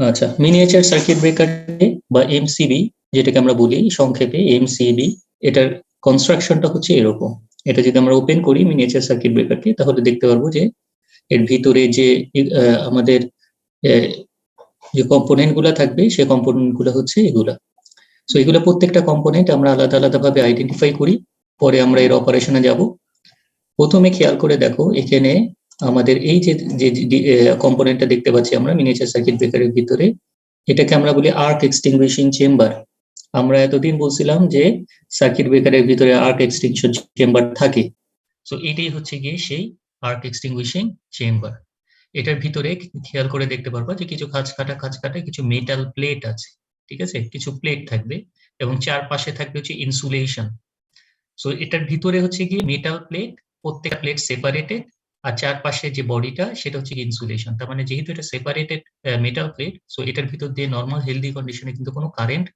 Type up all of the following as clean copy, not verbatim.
আচ্ছা, miniature circuit breaker বা MCB যেটাকে আমরা বলি সংক্ষেপে এমসিবি, এটার কনস্ট্রাকশনটা হচ্ছে এরকম। এটা যদি আমরা ওপেন করি মিনিয়েচার সার্কিট ব্রেকারকে, তাহলে দেখতে পারবো যে এর ভিতরে যে আমাদের যে কম্পোনেন্ট গুলা থাকবে সেই কম্পোনেন্ট গুলো হচ্ছে এগুলা। সো এগুলো প্রত্যেকটা কম্পোনেন্ট আমরা আলাদা আলাদা ভাবে আইডেন্টিফাই করি, পরে আমরা এর অপারেশনে যাব। প্রথমে খেয়াল করে দেখো এখানে আমাদের এই যে কম্পোনেন্টটা দেখতে পাচ্ছি আমরা মিনিয়েচার সার্কিট ব্রেকারের ভিতরে, এটাকে আমরা বলি আর্ক এক্সটিংগুইশিং চেম্বার। আমরা এতদিন বলছিলাম যে সার্কিট ব্রেকারের ভিতরে আর্ক এক্সটিংশন চেম্বার থাকে। সো এটাই হচ্ছে গিয়ে সেই আর্ক এক্সটিংগুইশিং চেম্বার। এটার ভিতরে খেয়াল করে দেখতে পারবো যে কিছু খাঁজ কাটা কিছু মেটাল প্লেট আছে, ঠিক আছে, কিছু প্লেট থাকবে এবং চারপাশে থাকবে হচ্ছে ইনসুলেশন। সো এটার ভিতরে হচ্ছে গিয়ে মেটাল প্লেট, প্রত্যেকটা প্লেট সেপারেটেড, আর চারপাশে যে বডিটা সেটা হচ্ছে ইনসুলেশন। তার মানে যেহেতু এটা সেপারেটেড মেটাল প্লেট, সো এটার ভিতর দিয়ে নর্মাল হেলদি কন্ডিশনে কিন্তু কোনো কারেন্ট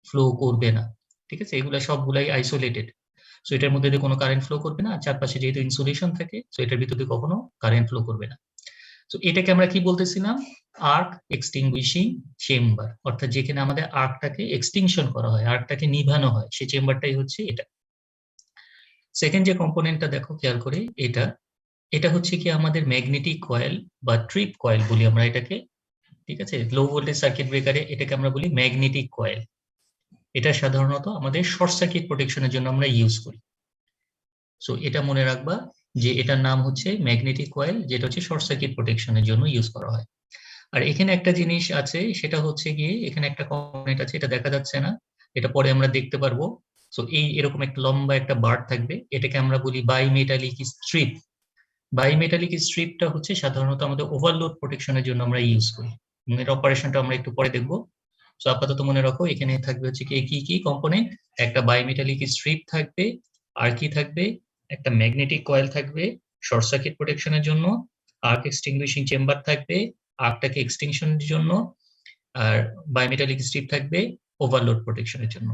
ফ্লো করবে না, ঠিক আছে, এগুলা সবগুলাই আইসোলেটেড। সো এটার মধ্যে দিয়ে কোনো কারেন্ট ফ্লো করবে না, আর চারপাশে যেহেতু ইনসুলেশন থাকে, সো এটার ভিতর দিয়ে কখনো কারেন্ট ফ্লো করবে না। তো এটাকে আমরা কি বলতেছিলাম? আর্ক এক্সটিংগুইশিং চেম্বার, অর্থাৎ যেখানে আমাদের আর্কটাকে এক্সটিংশন করা হয়, আর্কটাকে নিভানো হয়, সেই চেম্বারটাই হচ্ছে এটা। সেকেন্ড যে কম্পোনেন্টটা দেখো খেয়াল করে, এটা এটা হচ্ছে কি আমাদের ম্যাগনেটিক কয়েল বা ট্রিপ কয়েল বলি আমরা এটাকে, ঠিক আছে। লো ভোল্টেজ সার্কিট ব্রেকারে এটাকে আমরা বলি ম্যাগনেটিক কয়েল। এটা সাধারণত আমাদের শর্ট সার্কিট প্রোটেকশনের জন্য আমরা ইউজ করি। সো এটা মনে রাখবা যে এটার নাম হচ্ছে ম্যাগনেটিক কয়েল, যেটা হচ্ছে শর্ট সার্কিট প্রোটেকশনের জন্য ইউজ করা হয়। আর এখানে একটা জিনিস আছে, সেটা হচ্ছে গিয়ে এখানে একটা কম্পোনেন্ট আছে, এটা দেখা যাচ্ছে না, এটা পরে আমরা দেখতে পারবো। সো এই এরকম একটা লম্বা একটা বার থাকবে, এটাকে আমরা বলি বাইমেটালিক স্ট্রিপ। বাইমেটালিক স্ট্রিপটা হচ্ছে সাধারণত আমাদের ওভারলোড প্রোটেকশনের জন্য আমরা ইউজ করি। এর অপারেশনটা আমরা একটু পরে দেখবো। সো আপাতত মনে রাখো এখানে থাকবে হচ্ছে কি কি কম্পোনেন্ট, একটা বাইমেটালিক স্ট্রিপ থাকবে, আর কি থাকবে, একটা ম্যাগনেটিক কয়েল থাকবে শর্ট সার্কিট প্রোটেকশনের জন্য, আর্ক এক্সটিংগুইশিং চেম্বার থাকবে আর্কটাকে এক্সটিংশনের জন্য, আর বাইমেটালিক স্ট্রিপ থাকবে ওভারলোড প্রোটেকশনের জন্য।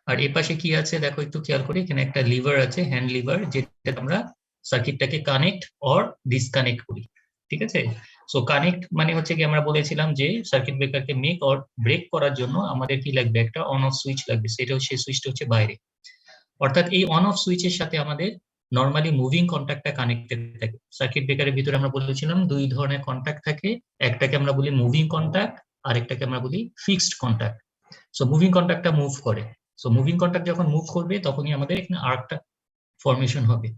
আর এর পাশে কি আছে দেখো একটু খেয়াল করে, এখানে একটা লিভার আছে, হ্যান্ড লিভার, যেটা আমরা সার্কিটটাকে কানেক্ট অর ডিসকানেক্ট করি, ঠিক আছে। সো কানেক্ট মানে হচ্ছে কি আমরা বলেছিলাম যে সার্কিট ব্রেকারকে মেক অর ব্রেক করার জন্য আমাদের কি লাগবে, একটা অন অফ সুইচ লাগবে, সেটা হচ্ছে সুইচটা হচ্ছে বাইরে। অর্থাৎ এই অন অফ সুইচের সাথে আমাদের নর্মালি মুভিং কন্ট্যাক্টটা কানেক্টেড থাকে। সার্কিট ব্রেকারের ভিতরে আমরা বলেছিলাম দুই ধরনের কন্ট্যাক্ট থাকে, একটাকে আমরা বলি মুভিং কন্ট্যাক্ট, আর একটাকে আমরা বলি ফিক্সড কন্ট্যাক্ট। সো মুভিং কন্ট্যাক্টটা মুভ করে, সো মুভিং কন্ট্যাক্ট যখন মুভ করবে তখনই আমাদের এখানে আর্কটা ফরমেশন হবে।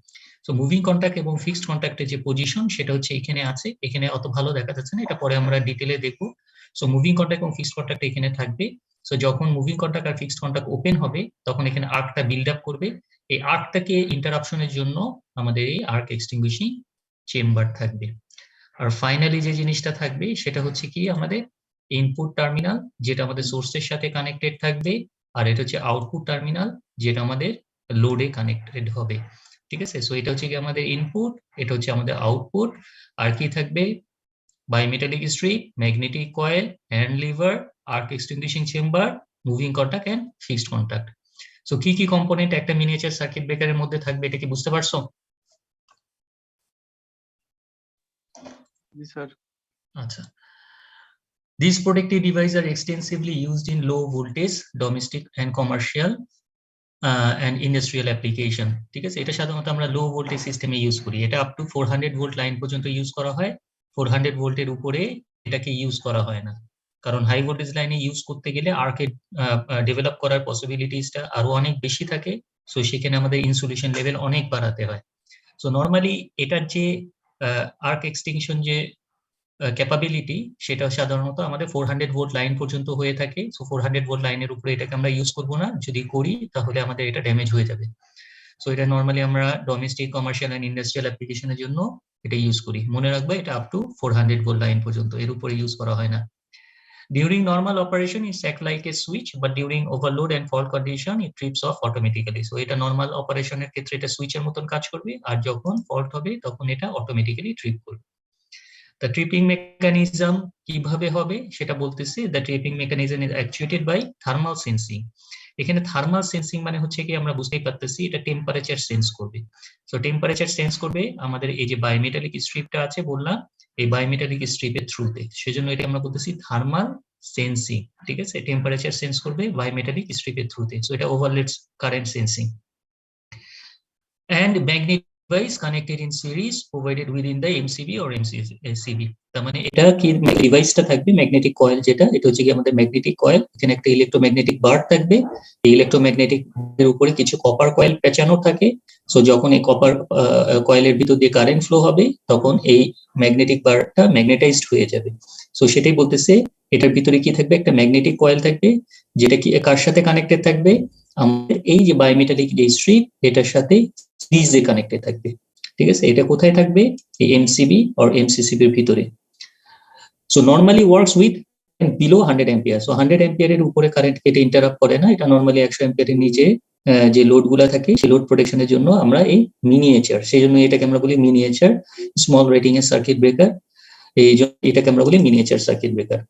সো মুভিং কন্ট্যাক্ট এবং ফিক্সড কন্ট্যাক্টের যে পজিশন সেটা হচ্ছে এখানে আছে, এখানে অত ভালো দেখা যাচ্ছে না, এটা পরে আমরা ডিটেলে দেখবো। সো মুভিং কন্ট্যাক্ট এবং ফিক্সড কন্ট্যাক্ট এখানে থাকবে। সো যখন মুভিং কন্ট্যাক্ট আর ফিক্সড কন্ট্যাক্ট ওপেন হবে তখন এখানে আর্কটা বিল্ড আপ করবে। এই আর্কটাকে ইন্টারাপশনের জন্য আমাদের এই আর্ক এক্সটিংগুইশিং চেম্বার থাকবে। আর ফাইনালি যে জিনিসটা থাকবে সেটা হচ্ছে কি আমাদের ইনপুট টার্মিনাল, যেটা আমাদের সোর্সের সাথে কানেক্টেড থাকবে, আর এটা হচ্ছে আউটপুট টার্মিনাল, যেটা আমাদের লোডে কানেক্টেড হবে, ঠিক আছে। সো এটা হচ্ছে কি আমাদের ইনপুট, এটা হচ্ছে আমাদের আউটপুট। আর কি থাকবে, bimetallic strip, magnetic coil, hand lever, arc extinguishing chamber, moving contact and fixed contact. So কি কি কম্পোনেন্ট একটা মিনিয়েচার সার্কিট ব্রেকারের মধ্যে থাকবে, এটা কি বুঝতে পারছো? জি স্যার। আচ্ছা, these protective devices are extensively used in low voltage domestic and commercial and industrial application, ঠিক আছে। এটা সাধারণত আমরা লো ভোল্টেজ সিস্টেমে ইউজ করি, এটা আপ টু 400 ভোল্ট লাইন পর্যন্ত ইউজ করা হয়। 400 ভোল্টের উপরে এটাকে ইউজ করা হয় না, কারণ হাই ভোল্টেজ লাইনে ইউজ করতে গেলে আর্কে ডেভেলপ করার পসিবিলিটিসটা আরো অনেক বেশি থাকে। সো সেখানে আমাদের ইনসুলেশন লেভেল অনেক বাড়াতে হয়। সো নর্মালি এটার যে আর্ক এক্সটিংশন যে ক্যাপাবিলিটি সেটা সাধারণত আমাদের 400 ভোল্ট লাইন পর্যন্ত হয়ে থাকে। সো 400 ভোল্ট লাইনের উপরে এটাকে আমরা ইউজ করব না, যদি করি তাহলে আমাদের এটা ড্যামেজ হয়ে যাবে। সো এটা নর্মালি আমরা ডোমেস্টিক, কমার্শিয়াল এন্ড ইন্ডাস্ট্রিয়াল অ্যাপ্লিকেশনের জন্য এটা ইউজ করি। মনে রাখবে এটা আপ টু 400 ভোল্ট লাইন পর্যন্ত, এর উপরে ইউজ করা হয় না। During normal operation it acts like a switch, but during overload and fault condition it trips off automatically. So এটা নরমাল অপারেশনের ক্ষেত্রে এটা সুইচের মতন কাজ করবে, আর যখন ফল্ট হবে তখন এটা অটোমেটিক্যালি ট্রিপ করবে। The tripping mechanism কিভাবে হবে সেটা বলতেছি। The tripping mechanism is actuated by thermal sensing. এখানে থার্মাল সেন্সিং মানে হচ্ছে কি আমরা বুঝতেই পারতেছি এটা টেম্পারেচার সেন্স করবে। সো টেম্পারেচার সেন্স করবে আমাদের এই যে বায়োমেটালিক স্ট্রিপটা আছে বললাম, এই বায়োমেটালিক স্ট্রিপের থ্রুতে, সেজন্য এটা আমরা বলতেছি থার্মাল সেন্সিং, ঠিক আছে, টেম্পারেচার সেন্স করবে বাইমেটালিক স্ট্রিপের থ্রুতে। সো এটা overload current sensing. And magnetic device connected in series provided within the MCB or MCB। তার মানে এটা কি ডিভাইসটা থাকবে ম্যাগনেটিক কয়েল, যেটা এটা হচ্ছে কি আমাদের ম্যাগনেটিক কয়েল। এখানে একটা ইলেকট্রোম্যাগনেটিক বার থাকবে, এই ইলেকট্রোম্যাগনেটিক এর উপরে কিছু কপার কয়েল পেঁচানো থাকে। সো যখন এই কপার কয়েলের ভিতর দিয়ে কারেন্ট ফ্লো হবে তখন এই ম্যাগনেটিক বারটা ম্যাগনেটাইজড হয়ে যাবে। সো সেটাই বলতেছে, এটার ভিতরে কি থাকবে, একটা ম্যাগনেটিক কয়েল থাকবে, যেটা কি কার সাথে কানেক্টেড থাকবে, আমাদের এই যে বায়োমেটালিক যে স্ট্রিপ এটার সাথে সিরিজে কানেক্টেড থাকবে। ঠিক আছে, এটা কোথায় থাকবে, এই এমসিবি অর এমসিসিবি এর ভিতরে। So normally works with below 100 ampere. So 100 অ্যাম্পিয়ারের উপরে কারেন্ট এটা ইন্টারাপ্ট করে না, এটা নরমালি 100 অ্যাম্পিয়ারের নিচে যে লোড গুলা থাকে সেই লোড প্রোটেকশনের জন্য আমরা এই মিনিয়েচার, সেই জন্য এটাকে আমরা বলি মিনিয়েচার স্মল রেটিং এর সার্কিট ব্রেকার, এই জন্য এটাকে আমরা বলি মিনিয়েচার সার্কিট ব্রেকার।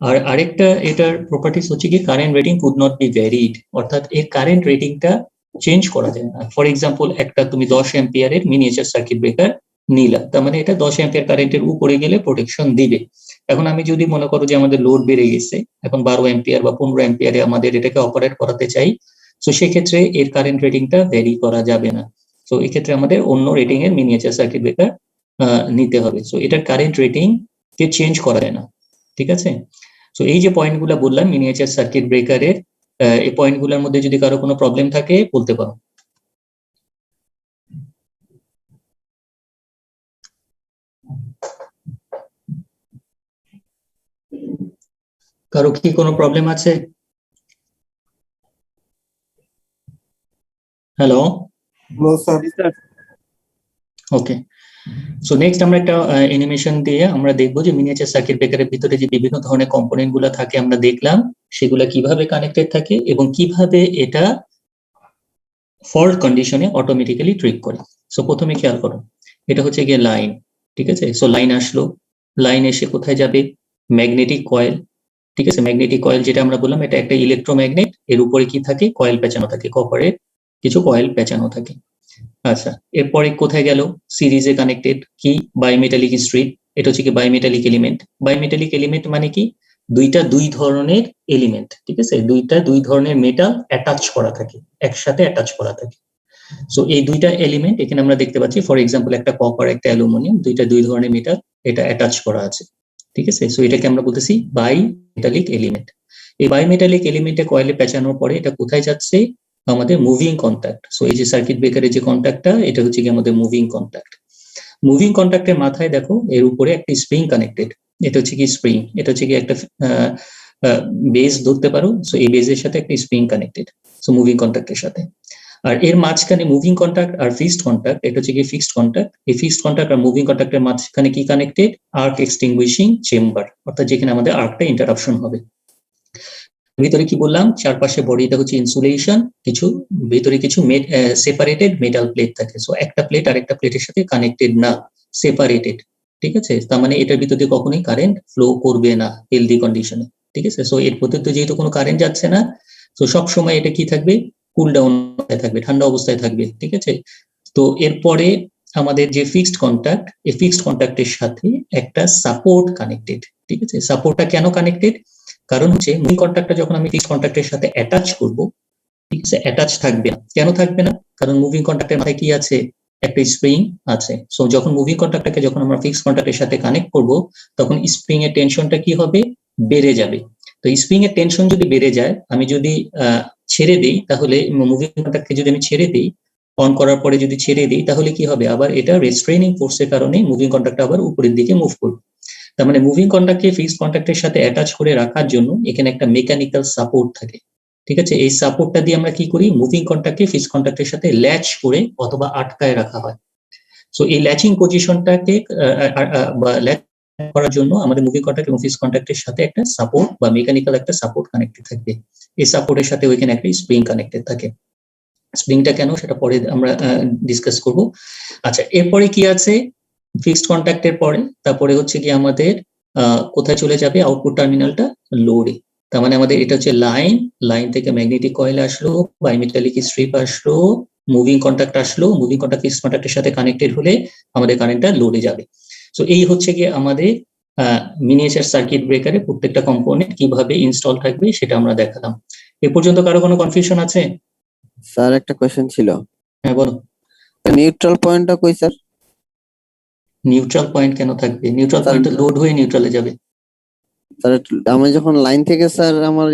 আর আরেকটা এটার প্রপার্টিস হচ্ছে কি current rating could not be varied, অর্থাৎ এর কারেন্ট রেটিংটা চেঞ্জ করা যায় না। ফর এক্সাম্পল, একটা তুমি 10 অ্যাম্পিয়ারের মিনিয়েচার সার্কিট ব্রেকার নিলা, তার মানে এটা 10 অ্যাম্পিয়ার কারেন্টের উপরে গেলে প্রোটেকশন দিবে। এখন আমি যদি মনে করো যে আমাদের লোড বেড়ে গেছে, এখন 12 অ্যাম্পিয়ার বা 15 অ্যাম্পিয়ারে আমাদের এটাকে অপারেট করাতে চাই, তো সেক্ষেত্রে এর কারেন্ট রেটিংটা ভ্যারি করা যাবে না। তো এক্ষেত্রে আমাদের অন্য রেটিং এর মিনিয়েচার সার্কিট ব্রেকার নিতে হবে। সো এটার কারেন্ট রেটিং কে চেঞ্জ করা যায় না, ঠিক আছে। সো এই যে পয়েন্টগুলো বললাম মিনিয়েচার সার্কিট ব্রেকারের, এই পয়েন্টগুলোর মধ্যে যদি কারো কোনো প্রবলেম থাকে বলতে পারো। কারো কি কোনো প্রবলেম আছে? হ্যালো, ওকে। সো নেক্সট আমরা একটা অ্যানিমেশন দিয়ে আমরা দেখবো যে মিনিয়েচার সার্কিট ব্রেকারের ভিতরে যে বিভিন্ন ধরনের কম্পোনেন্ট গুলো থাকে আমরা দেখলাম সেগুলা কিভাবে কানেক্টেড থাকে এবং কিভাবে এটা ফল্ট কন্ডিশনে অটোমেটিক্যালি ট্রিক করে। সো প্রথমে খেয়াল করো, এটা হচ্ছে গিয়ে লাইন, ঠিক আছে। সো লাইন আসলো, লাইন এসে কোথায় যাবে, ম্যাগনেটিক কয়েল, ঠিক আছে। ম্যাগনেটিক কয়েল যেটা আমরা বললাম এটা একটা ইলেকট্রোম্যাগনেট, এর উপরে কি থাকে, কয়েল পেঁচানো থাকে, কপারের কিছু কয়েল পেঁচানো থাকে। আচ্ছা, এরপরে কোথায় গেল, সিরিজে কানেক্টেড কি বাইমেটালিক স্ট্রিপ, এটা হচ্ছে কি বাইমেটালিক এলিমেন্ট। বাইমেটালিক এলিমেন্ট মানে কি, দুই ধরনের এলিমেন্ট, ঠিক আছে, দুই ধরনের মেটাল অ্যাটাচ করা থাকে, একসাথে অ্যাটাচ করা থাকে। সো এই দুইটা এলিমেন্ট এখানে আমরা দেখতে পাচ্ছি, ফর এক্সাম্পল একটা কপার একটা অ্যালুমিনিয়াম, দুই ধরনের মেটাল এটা অ্যাটাচ করা আছে, ঠিক আছে। সো এটাকে আমরা বলতেছি বাই মেটালিক এলিমেন্ট। এই বায়োমেটালিক এলিমেন্টে কয়েলে পেঁচানোর পরে এটা কোথায় যাচ্ছে, আমাদের মুভিং কন্ট্যাক্ট। সো এই যে সার্কিট ব্রেকারের যে কন্ট্যাক্টটা এটা হচ্ছে কি আমাদের মুভিং কন্ট্যাক্ট। মুভিং কন্ট্যাক্টের মাথায় দেখো এর উপরে একটা স্প্রিং কানেক্টেড, এটা হচ্ছে কি স্প্রিং, এটা হচ্ছে কি একটা বেস ধরতে পারো। সো এই বেসের সাথে একটা স্প্রিং কানেক্টেড, সো মুভিং কন্ট্যাক্টের সাথে। আর এর মাঝখানে মুভিং কন্ট্যাক্ট আর ফিক্সড কন্ট্যাক্ট, এটা হচ্ছে কি ফিক্সড কন্ট্যাক্ট। এই ফিক্সড কন্ট্যাক্ট আর মুভিং কন্ট্যাক্টের মাঝখানে কি কানেক্টেড, আর্ক এক্সটিংগুইশিং চেম্বার, অর্থাৎ যেখানে আমাদের আর্কটা ইন্টারাপশন হবে। ভিতরে কি বললাম, চারপাশে বডিটা হচ্ছে ইনসুলেশন, কিছু ভিতরে কিছু সেপারেটেড মেটাল প্লেট থাকে। সো একটা প্লেট আর একটা প্লেটের সাথে কানেক্টেড না, সেপারেটেড, ঠিক আছে। তার মানে এটার ভিতর দিয়ে কখনোই কারেন্ট ফ্লো করবে না হেলদি কন্ডিশনে, ঠিক আছে। সো এর ভিতর দিয়ে যেহেতু কোনো কারেন্ট যাচ্ছে না, তো সব সময় এটা কি থাকবে, কুল ডাউন অবস্থায় থাকবে, ঠান্ডা অবস্থায় থাকবে, ঠিক আছে। তো এরপরে আমাদের যে ফিক্সড কন্ট্যাক্ট, এই ফিক্সড কন্ট্যাক্টের সাথে একটা সাপোর্ট কানেক্টেড, ঠিক আছে। সাপোর্টটা কেন কানেক্টেড, কারণ হচ্ছে মুভিং কন্ট্যাক্টটা যখন আমি ফিক্সড কন্ট্যাক্টের সাথে অ্যাটাচ করব, ঠিক আছে, অ্যাটাচ থাকবে না। কেন থাকবে না, কারণ মুভিং কন্ট্যাক্টের মাথায় কি আছে, একটা স্প্রিং আছে। সো যখন মুভিং কন্ট্যাক্টটাকে যখন আমরা ফিক্সড কন্ট্যাক্টের সাথে কানেক্ট করব তখন স্প্রিং এর টেনশনটা কি হবে, বেড়ে যাবে। তো স্প্রিং এর টেনশন যদি বেড়ে যায়, আমি যদি ছেড়ে দিই, তাহলে মুভিং কন্ট্যাক্টকে যদি আমি ছেড়ে দিই, অন করার পরে যদি ছেড়ে দিই, তাহলে কি হবে, আবার এটা রেস্ট্রেইনিং ফোর্সের কারণে মুভিং কন্ট্যাক্টটা আবার উপরের দিকে মুভ করবে। তার মানে মুভিং কন্ট্যাক্টকে ফিক্সড কন্ট্যাক্টের সাথে অ্যাটাচ করে রাখার জন্য এখানে একটা মেকানিক্যাল সাপোর্ট থাকে, ঠিক আছে। এই সাপোর্টটা দিয়ে আমরা কি করি, মুভিং কন্ট্যাক্টকে ফিক্সড কন্ট্যাক্টের সাথে ল্যাচ করে অথবা আটকায় রাখা হয়। সো এই ল্যাচিং পজিশনটাকে বা ল্যাচ করার জন্য আমাদের মুভিং কন্ট্যাক্ট এবং ফিক্সড কন্ট্যাক্টের সাথে একটা সাপোর্ট বা মেকানিক্যাল একটা সাপোর্ট কানেক্টেড থাকবে। এই সাপোর্টের সাথে ওইখানে একটা স্প্রিং কানেক্টেড থাকে। স্প্রিংটা কেন সেটা পরে আমরা ডিসকাস করব। আচ্ছা, এরপরে কি আছে, ফিক্সড কন্ট্যাক্টের পরে তারপরে হচ্ছে কি আমাদের কোথায় চলে যাবে, আউটপুট টার্মিনালটা লোডে। তার মানে আমাদের এটা হচ্ছে লাইন, লাইন থেকে ম্যাগনেটিক কয়েল আসলো, বাইমেটালিক স্ট্রিপ আসলো, মুভিং কন্ট্যাক্ট আসলো, মুভিং কন্ট্যাক্ট ফিক্সড কন্ট্যাক্টের সাথে কানেক্টেড হলে আমাদের কারেন্টটা লোডে যাবে। সো এই হচ্ছে কি আমাদের মিনিয়েচার সার্কিট ব্রেকারে প্রত্যেকটা কম্পোনেন্ট কিভাবে ইনস্টল থাকবে সেটা আমরা দেখালাম। এ পর্যন্ত কারো কোনো কনফিউশন আছে? স্যার একটা কোশ্চেন ছিল। হ্যাঁ বলো। নিউট্রাল পয়েন্টটা কই স্যার? নিউট্রাল পয়েন্ট কেন থাকবে? নিউট্রাল স্যার পয়েন্ট লোড হয়ে নিউট্রালে যাবে। স্যার আমি যখন লাইন থেকে স্যার আমার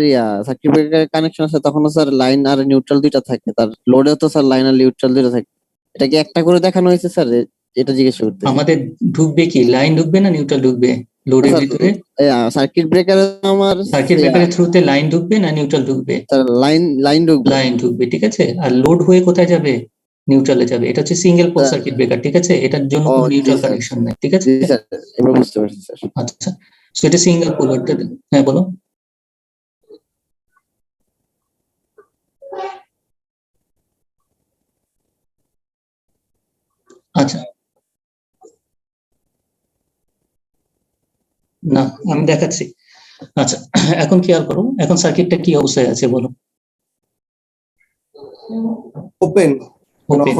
সার্কিট ব্রেকার কানেকশন আছে তখন স্যার লাইন আর নিউট্রাল দুইটা থাকে, তার লোডে তো স্যার লাইন আর নিউট্রাল দুইটা থাকে। এটা কি একটা করে দেখানো হয়েছে স্যার? এটা জিজ্ঞেস করতে আমাদের ঢুকবে কি, লাইন ঢুকবে না নিউট্রাল ঢুকবে লোডের ভিতরে? সার্কিট ব্রেকারে আমার সার্কিট ব্রেকারের থ্রুতে লাইন ঢুকবে না নিউট্রাল ঢুকবে? স্যার লাইন ঢুকবে। লাইন ঢুকবে, ঠিক আছে। আর লোড হয়ে কোথায় যাবে? নিউট্রালে যাবে। এটা হচ্ছে সিঙ্গেল পোল সার্কিট ব্রেকার, ঠিক আছে। এটার জন্য কোনো নিউট্রাল কানেকশন নাই, ঠিক আছে। জি স্যার, এবার বুঝতে পারছি স্যার। আচ্ছা, সো এটা সিঙ্গেল পোল। হ্যাঁ বলো। আচ্ছা, না আমি দেখাচ্ছি। আচ্ছা, এখন খেয়াল করো, এখন সার্কিটটা কি অবস্থায় আছে বলো। ওপেন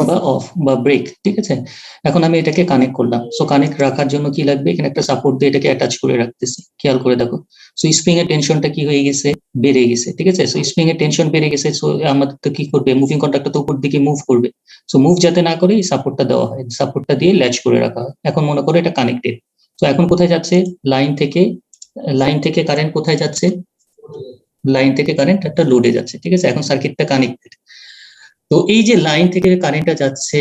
বা অফ বা ব্রেক, ঠিক আছে। এখন আমি এটাকে কানেক্ট করলাম। সো কানেক্ট রাখার জন্য কি লাগবে? এখানে একটা সাপোর্ট দিয়ে এটাকে অ্যাটাচ করে রাখতেছি। খেয়াল করে দেখো, সো স্প্রিং এর টেনশনটা কি হয়ে গেছে? বেড়ে গেছে, ঠিক আছে। সো স্প্রিং এর টেনশন বেড়ে গেছে, সো আমাদের তো কি করবে? মুভিং কন্ট্যাক্টটা তো উপর দিকে মুভ করবে। সো মুভ যাতে না করে এই সাপোর্টটা দেওয়া হয়, সাপোর্টটা দিয়ে ল্যাচ করে রাখা হয়। এখন মনে করো এটা কানেক্টেড। তো এখন কোথায় যাচ্ছে? লাইন থেকে কারেন্ট কোথায় যাচ্ছে? লাইন থেকে কারেন্ট একটা লোডে যাচ্ছে, ঠিক আছে। এখন সার্কিটটা কানেক্টেড। তো এই যে লাইন থেকে কারেন্টটা যাচ্ছে,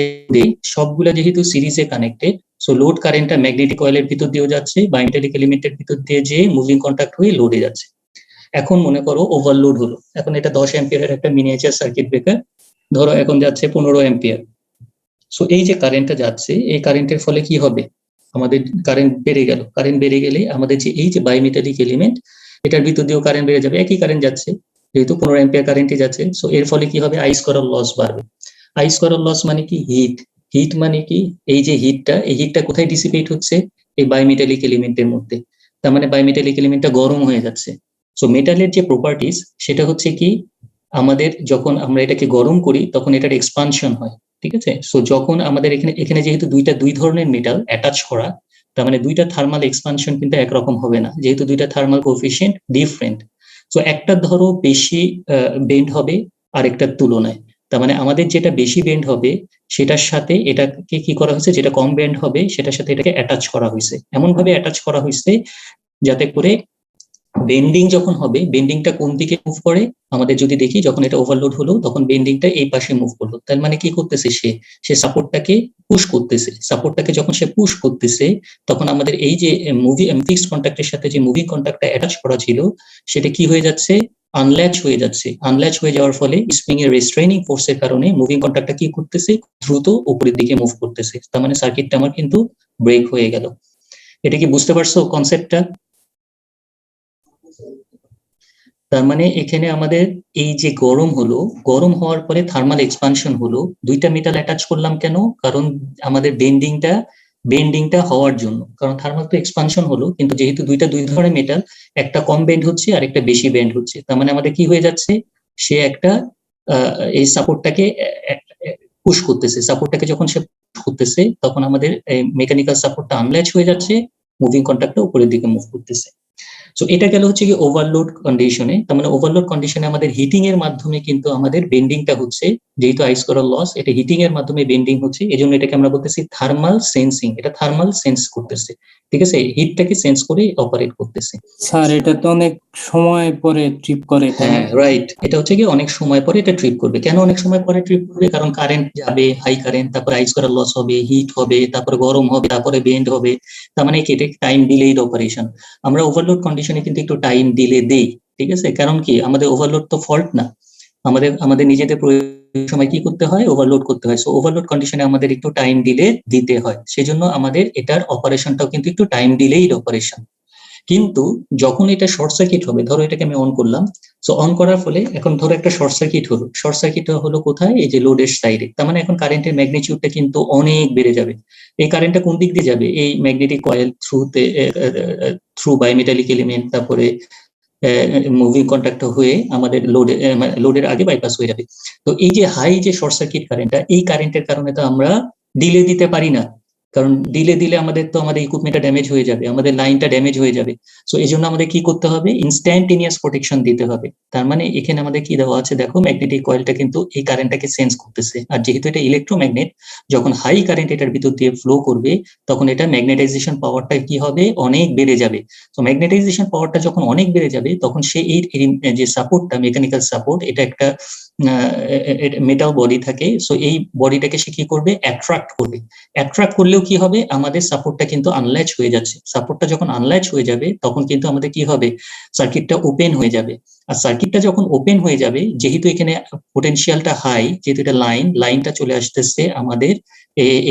সবগুলা যেহেতু সিরিজে কানেক্টেড, সো লোড কারেন্টটা ম্যাগনেটিক কয়েলের ভিতর দিয়েও যাচ্ছে বা মেটালিক এলিমেন্টের ভিতর দিয়ে যে মুভিং কন্ট্যাক্ট হয়ে লোডে যাচ্ছে। এখন মনে করো ওভারলোড হলো। এখন এটা 10 অ্যাম্পিয়ারের একটা মিনিয়েচার সার্কিট ব্রেকার, ধরো এখন যাচ্ছে 15 অ্যাম্পিয়ার। সো এই যে কারেন্টটা যাচ্ছে, এই কারেন্টের ফলে কি হবে? আমাদের কারেন্ট বেড়ে গেল। কারেন্ট বেড়ে গেলে আমাদের যে এই যে বায়োমেটালিক এলিমেন্ট, এটার ভিতর দিয়েও কারেন্ট বেড়ে যাবে। একই কারেন্ট যাচ্ছে, যেহেতু 15 অ্যাম্পিয়ার কারেন্টই যাচ্ছে। সো এর ফলে কি হবে? আই স্কোয়ার লস বাড়বে। আই স্কোয়ার লস মানে কি? হিট। হিট মানে কি? এই যে হিটটা কোথায় ডিসিপেট হচ্ছে? এই বায়োমেটালিক এলিমেন্টের মধ্যে। তার মানে বায়োমেটালিক এলিমেন্টটা গরম হয়ে যাচ্ছে। সো মেটালের যে প্রপার্টিস, সেটা হচ্ছে কি, আমাদের যখন আমরা এটাকে গরম করি তখন এটার এক্সপানশন হয়, ঠিক আছে। সো যখন আমাদের এখানে যেহেতু দুই ধরনের মেটাল অ্যাটাচ করা, তার মানে দুইটা থার্মাল এক্সপানশন কিন্তু একরকম হবে না, যেহেতু দুইটা থার্মাল কোএফিসিয়েন্ট ডিফারেন্ট। সো একটা ধরো বেশি বেন্ড হবে আরেকটার তুলনায়। তার মানে আমাদের যেটা বেশি বেন্ড হবে সেটার সাথে এটাকে কি করা হয়েছে, যেটা কম বেন্ড হবে সেটার সাথে এটাকে অ্যাটাচ করা হয়েছে। এমন ভাবে অ্যাটাচ করা হয়েছে যাতে করে বেন্ডিং যখন হবে, বেন্ডিংটা কোন দিকে মুভ করে? আমাদের যদি দেখি, যখন এটা ওভারলোড হলো তখন বেন্ডিংটা এই পাশে মুভ করলো। তার মানে কি করতেছে? সে সাপোর্টটাকে পুশ করতেছে। সাপোর্টটাকে যখন সে পুশ করতেছে, তখন আমাদের এই যে ফিক্সড কন্ট্যাক্টের সাথে যে মুভিং কন্ট্যাক্টটা অ্যাটাচ করা ছিল, সেটা কি হয়ে যাচ্ছে? আনল্যাচ হয়ে যাচ্ছে। আনল্যাচ হয়ে যাওয়ার ফলে স্প্রিং এর রেস্ট্রেইনিং ফোর্সের কারণে মুভিং কন্ট্যাক্টটা কি করতেছে? দ্রুত উপরের দিকে মুভ করতেছে। তার মানে সার্কিটটা আমার কিন্তু ব্রেক হয়ে গেল। এটা কি বুঝতে পারছো কনসেপ্টটা? তার মানে এখানে আমাদের এই যে গরম হলো, গরম হওয়ার পরে থার্মাল এক্সপানশন হলো। দুইটা মেটাল অ্যাটাচ করলাম কেন? কারণ আমাদের বেন্ডিংটা হওয়ার জন্য। কারণ থার্মাল তো এক্সপানশন হলো, কিন্তু যেহেতু দুই ধরনের মেটাল, একটা কম বেন্ড হচ্ছে আর একটা বেশি বেন্ড হচ্ছে, তার মানে আমাদের কি হয়ে যাচ্ছে? সে একটা এই সাপোর্টটাকে পুশ করতেছে। সাপোর্টটাকে যখন সে পুশ করতেছে, তখন আমাদের মেকানিক্যাল সাপোর্টটা আনল্যাচ হয়ে যাচ্ছে, মুভিং কন্ট্যাক্টটা উপরের দিকে মুভ করতেছে। সো এটা গেল হচ্ছে কি ওভারলোড কন্ডিশনে। তার মানে ওভারলোড কন্ডিশনে আমাদের হিটিং এর মাধ্যমে কিন্তু আমাদের বেন্ডিংটা হচ্ছে, যেহেতু আই স্কোয়ার লস, এটা হিটিং এর মাধ্যমে বেন্ডিং হচ্ছে। এই জন্য এটাকে আমরা বলতেছি থার্মাল সেন্সিং। এটা থার্মাল সেন্স করতেছে, ঠিক আছে। হিটটাকে সেন্স করে অপারেট করতেছে। স্যার এটা তো অনেক সময় পরে ট্রিপ করে। হ্যাঁ রাইট, এটা হচ্ছে কি অনেক সময় পরে এটা ট্রিপ করবে। কেন অনেক সময় পরে ট্রিপ করবে? কারণ কারেন্ট যাবে, হাই কারেন্ট, তারপরে আই স্কোয়ার লস হবে, হিট হবে, তারপরে গরম হবে, তারপরে বেন্ড হবে। তার মানে কি? এটা টাইম ডিলেড অপারেশন। আমরা ওভারলোড কন্ডিশনে কিন্তু একটু টাইম ডিলে দেই, ঠিক আছে। কারণ কি? আমাদের ওভারলোড তো ফল্ট না, আমাদের নিজেদের সময় কি করতে হয়? ওভারলোড করতে হয়। সো ওভারলোড কন্ডিশনে আমাদের একটু টাইম ডিলে দিতে হয়, সেজন্য আমাদের এটার অপারেশনটাও কিন্তু একটু টাইম ডিলেইড অপারেশন। কিন্তু যখন এটা শর্ট সার্কিট হবে, ধরো এটাকে আমি অন করলাম। সো অন করার ফলে এখন ধরো একটা শর্ট সার্কিট হলো। শর্ট সার্কিট হলো কোথায়? এই যে লোডের সাইডে। তার মানে এখন কারেন্টের ম্যাগনিটিউডটা কিন্তু অনেক বেড়ে যাবে। এই কারেন্টটা কোন দিক দিয়ে যাবে? এই magnetic coil through bimetallic element, তারপরে মুভিং কন্ট্যাক্ট হয়ে আমাদের লোডের আগে বাইপাস হয়ে যাবে। তো এই যে হাই যে শর্ট সার্কিট কারেন্টটা, এই কারেন্টের কারণে তো আমরা ডিলে দিতে পারি না। কারণ দিলে আমাদের তো আমাদের ইকুইপমেন্টটা ড্যামেজ হয়ে যাবে, আমাদের লাইনটা ড্যামেজ হয়ে যাবে। সো এই জন্য আমাদের কি করতে হবে, ইনস্ট্যান্টেনিয়াস প্রোটেকশন দিতে হবে। তার মানে এখানে আমাদের কি দেওয়া আছে দেখো, ম্যাগনেটিক কয়েলটা কিন্তু এই কারেন্টটাকে সেন্স করতেছে, আর যেহেতু এটা ইলেকট্রোম্যাগনেট, যখন হাই কারেন্ট এটার ভিতর দিয়ে ফ্লো করবে তখন এটা ম্যাগনেটাইজেশন পাওয়ারটা কি হবে, অনেক বেড়ে যাবে। তো ম্যাগনেটাইজেশন পাওয়ারটা যখন অনেক বেড়ে যাবে তখন সে এই যে সাপোর্টটা, মেকানিক্যাল সাপোর্ট, এটা একটা মেটাল বডি থাকে। সো এই বডিটাকে সে কি করবে, অ্যাট্রাক্ট করবে। অ্যাট্রাক্ট করলেও কি হবে, আমাদের সাপোর্টটা কিন্তু আনল্যাচ হয়ে যাচ্ছে। সাপোর্টটা যখন আনল্যাচ হয়ে যাবে তখন কিন্তু আমাদের কি হবে, সার্কিটটা ওপেন হয়ে যাবে। আর সার্কিটটা যখন ওপেন হয়ে যাবে, যেহেতু এখানে পোটেনশিয়ালটা হাই, যেহেতু এটা লাইনটা চলে আসতেছে আমাদের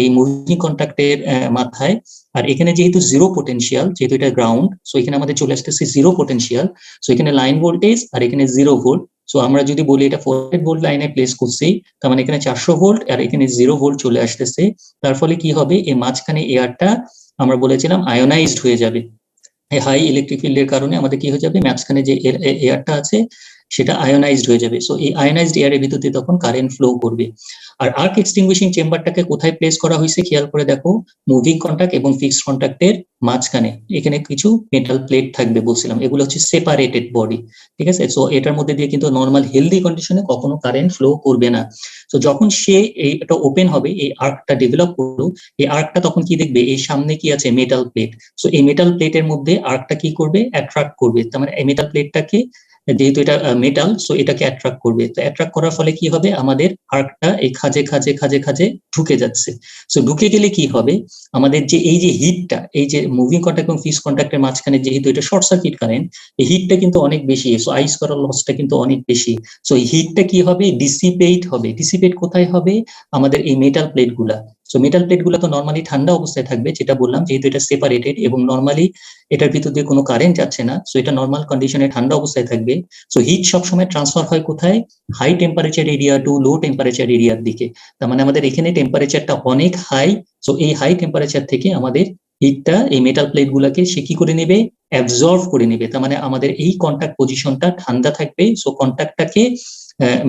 এই মুভিং কন্ট্যাক্টের মাথায়, আর এখানে যেহেতু জিরো পোটেনশিয়াল, যেহেতু এটা গ্রাউন্ড, সো এখানে আমাদের চলে আসতেছে জিরো পোটেনশিয়াল। সো এখানে লাইন ভোল্টেজ আর এখানে 0 ভোল্ট। সো আমরা যদি বলি এটা 400 ভোল্ট লাইনে প্লেস করছি, তার মানে এখানে 400 ভোল্ট আর এখানে 0 ভোল্ট চলে আসতেছে। তার ফলে কি হবে, এই মাঝখানে এয়ারটা আমরা বলেছিলাম আয়োনাইজড হয়ে যাবে। হাই ইলেকট্রিক ফিল্ডের কারণে আমাদের কি হয়ে যাবে, মাঝখানে যে এয়ারটা আছে সেটা আয়োনাইজড হয়ে যাবে। সো এই আয়োনাইজড এয়ারের ভিতর দিয়ে তখন কারেন্ট ফ্লো করবে। আর আর্ক এক্সটিংগুইশিং চেম্বারটাকে কোথায় প্লেস করা হয়েছে খেয়াল করে দেখো, মুভিং কন্ট্যাক্ট এবং ফিক্সড কন্ট্যাক্টের মাঝখানে। এখানে কিছু মেটাল প্লেট থাকবে বলছিলাম, এগুলো হচ্ছে সেপারেটেড বডি, ঠিক আছে। সো এটার মধ্যে দিয়ে কিন্তু নর্মাল হেলদি কন্ডিশনে কখনো কারেন্ট ফ্লো করবে না। তো যখন সে এটা ওপেন হবে, এই আর্কটা ডেভেলপ করলো, এই আর্কটা তখন কি দেখবে, এই সামনে কি আছে, মেটাল প্লেট। সো এই মেটাল প্লেটের মধ্যে আর্কটা কি করবে, অ্যাট্রাক্ট করবে। তার মানে এই মেটাল প্লেটটাকে, যেহেতু এটা মেটাল, সো এটাকে অ্যাট্রাক্ট করবে। তো অ্যাট্রাক্ট করার ফলে কি হবে, আমাদের আর্কটা এই খাজে ঢুকে যাচ্ছে। সো ঢুকে গেলে কি হবে, আমাদের যে এই যে হিটটা, এই যে মুভিং কন্ট্যাক্ট এবং ফিক্সড কন্ট্যাক্টের মাঝখানে যেহেতু এটা শর্ট সার্কিট কারেন্ট, এই হিটটা কিন্তু অনেক বেশি। সো আইস করার লসটা কিন্তু অনেক বেশি। সো এই হিটটা কি হবে, ডিসিপেট হবে। ডিসিপেট কোথায় হবে, আমাদের এই মেটাল প্লেট গুলা। সো মেটাল প্লেট গুলা তো নর্মালি ঠান্ডা অবস্থায় থাকবে, যেটা বললাম, যেহেতু এটা সেপারেটেড এবং নর্মালি এটার ভিতর দিয়ে কোনো কারেন্ট যাচ্ছে না, সো এটা নর্মাল কন্ডিশনে ঠান্ডা অবস্থায় থাকবে। সো হিট সবসময় ট্রান্সফার হয় কোথায়, high temperature area to low temperature এরিয়ার দিকে। তার মানে আমাদের এখানে টেম্পারেচারটা অনেক হাই। সো এই হাই টেম্পারেচার থেকে আমাদের হিটটা এই মেটাল প্লেট গুলাকে সে কি করে নেবে, অ্যাবজর্ভ করে নেবে। তার মানে আমাদের এই কন্ট্যাক্ট পজিশনটা ঠান্ডা থাকবে। সো কন্ট্যাক্টটাকে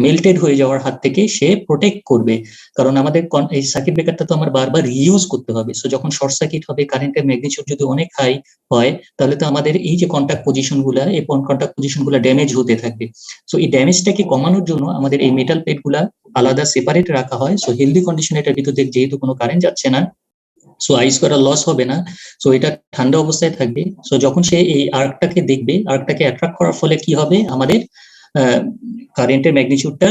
মেল্টেড হয়ে যাওয়ার হাত থেকে সে প্রোটেক্ট করবে। কারণ আমাদের এই সার্কিট ব্রেকারটা তো আমার বারবার রিইউজ করতে হবে। সো যখন শর্ট সার্কিট হবে, কারেন্টের ম্যাগনিটিউড যদি অনেক হাই হয়, তাহলে তো আমাদের এই যে কন্ট্যাক্ট পজিশন গুলা, এই কন্ট্যাক্ট পজিশন গুলা ড্যামেজ হতে থাকবে। সো এই ড্যামেজটাকে কমানোর জন্য আমাদের এই মেটাল প্লেট গুলা আলাদা সেপারেট রাখা হয়। সো হেলদি কন্ডিশনে এটার ভিতর দিয়ে যেহেতু কোনো কারেন্ট যাচ্ছে না, সো আইস করার লস হবে না। সো এটা ঠান্ডা অবস্থায় থাকবে। সো যখন সে এই আর্কটাকে দেখবে, আর্কটাকে অ্যাট্রাক্ট করার ফলে কি হবে, আমাদের কারেন্টের ম্যাগনিটিউডটা,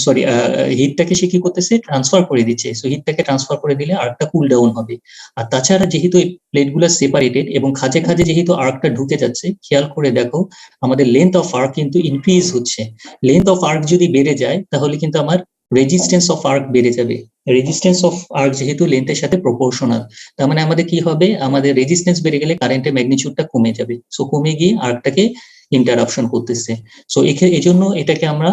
সরি, হিটটাকে সে কি করতেছে, ট্রান্সফার করে দিচ্ছে। সো হিটটাকে ট্রান্সফার করে দিলে আর্কটা কুল ডাউন হবে। আর তাছাড়া যেহেতু এই প্লেটগুলো সেপারেটেড এবং খাজে যেহেতু আর্কটা ঢুকে যাচ্ছে, খেয়াল করে দেখো আমাদের লেন্থ অফ আর্ক কিন্তু ইনক্রিজ হচ্ছে। লেন্থ অফ আর্ক যদি বেড়ে যায় তাহলে কিন্তু আমার রেজিস্ট্যান্স অফ আর্ক বেড়ে যাবে। রেজিস্ট্যান্স অফ আর্ক যেহেতু লেন্থের সাথে প্রপোর্শনাল, তার মানে আমাদের কি হবে, আমাদের রেজিস্ট্যান্স বেড়ে গেলে কারেন্টের ম্যাগনিটিউডটা কমে যাবে। সো কমে গিয়ে আর্কটাকে ইন্টারাপশন করতেছে। সো এজন্য এটাকে আমরা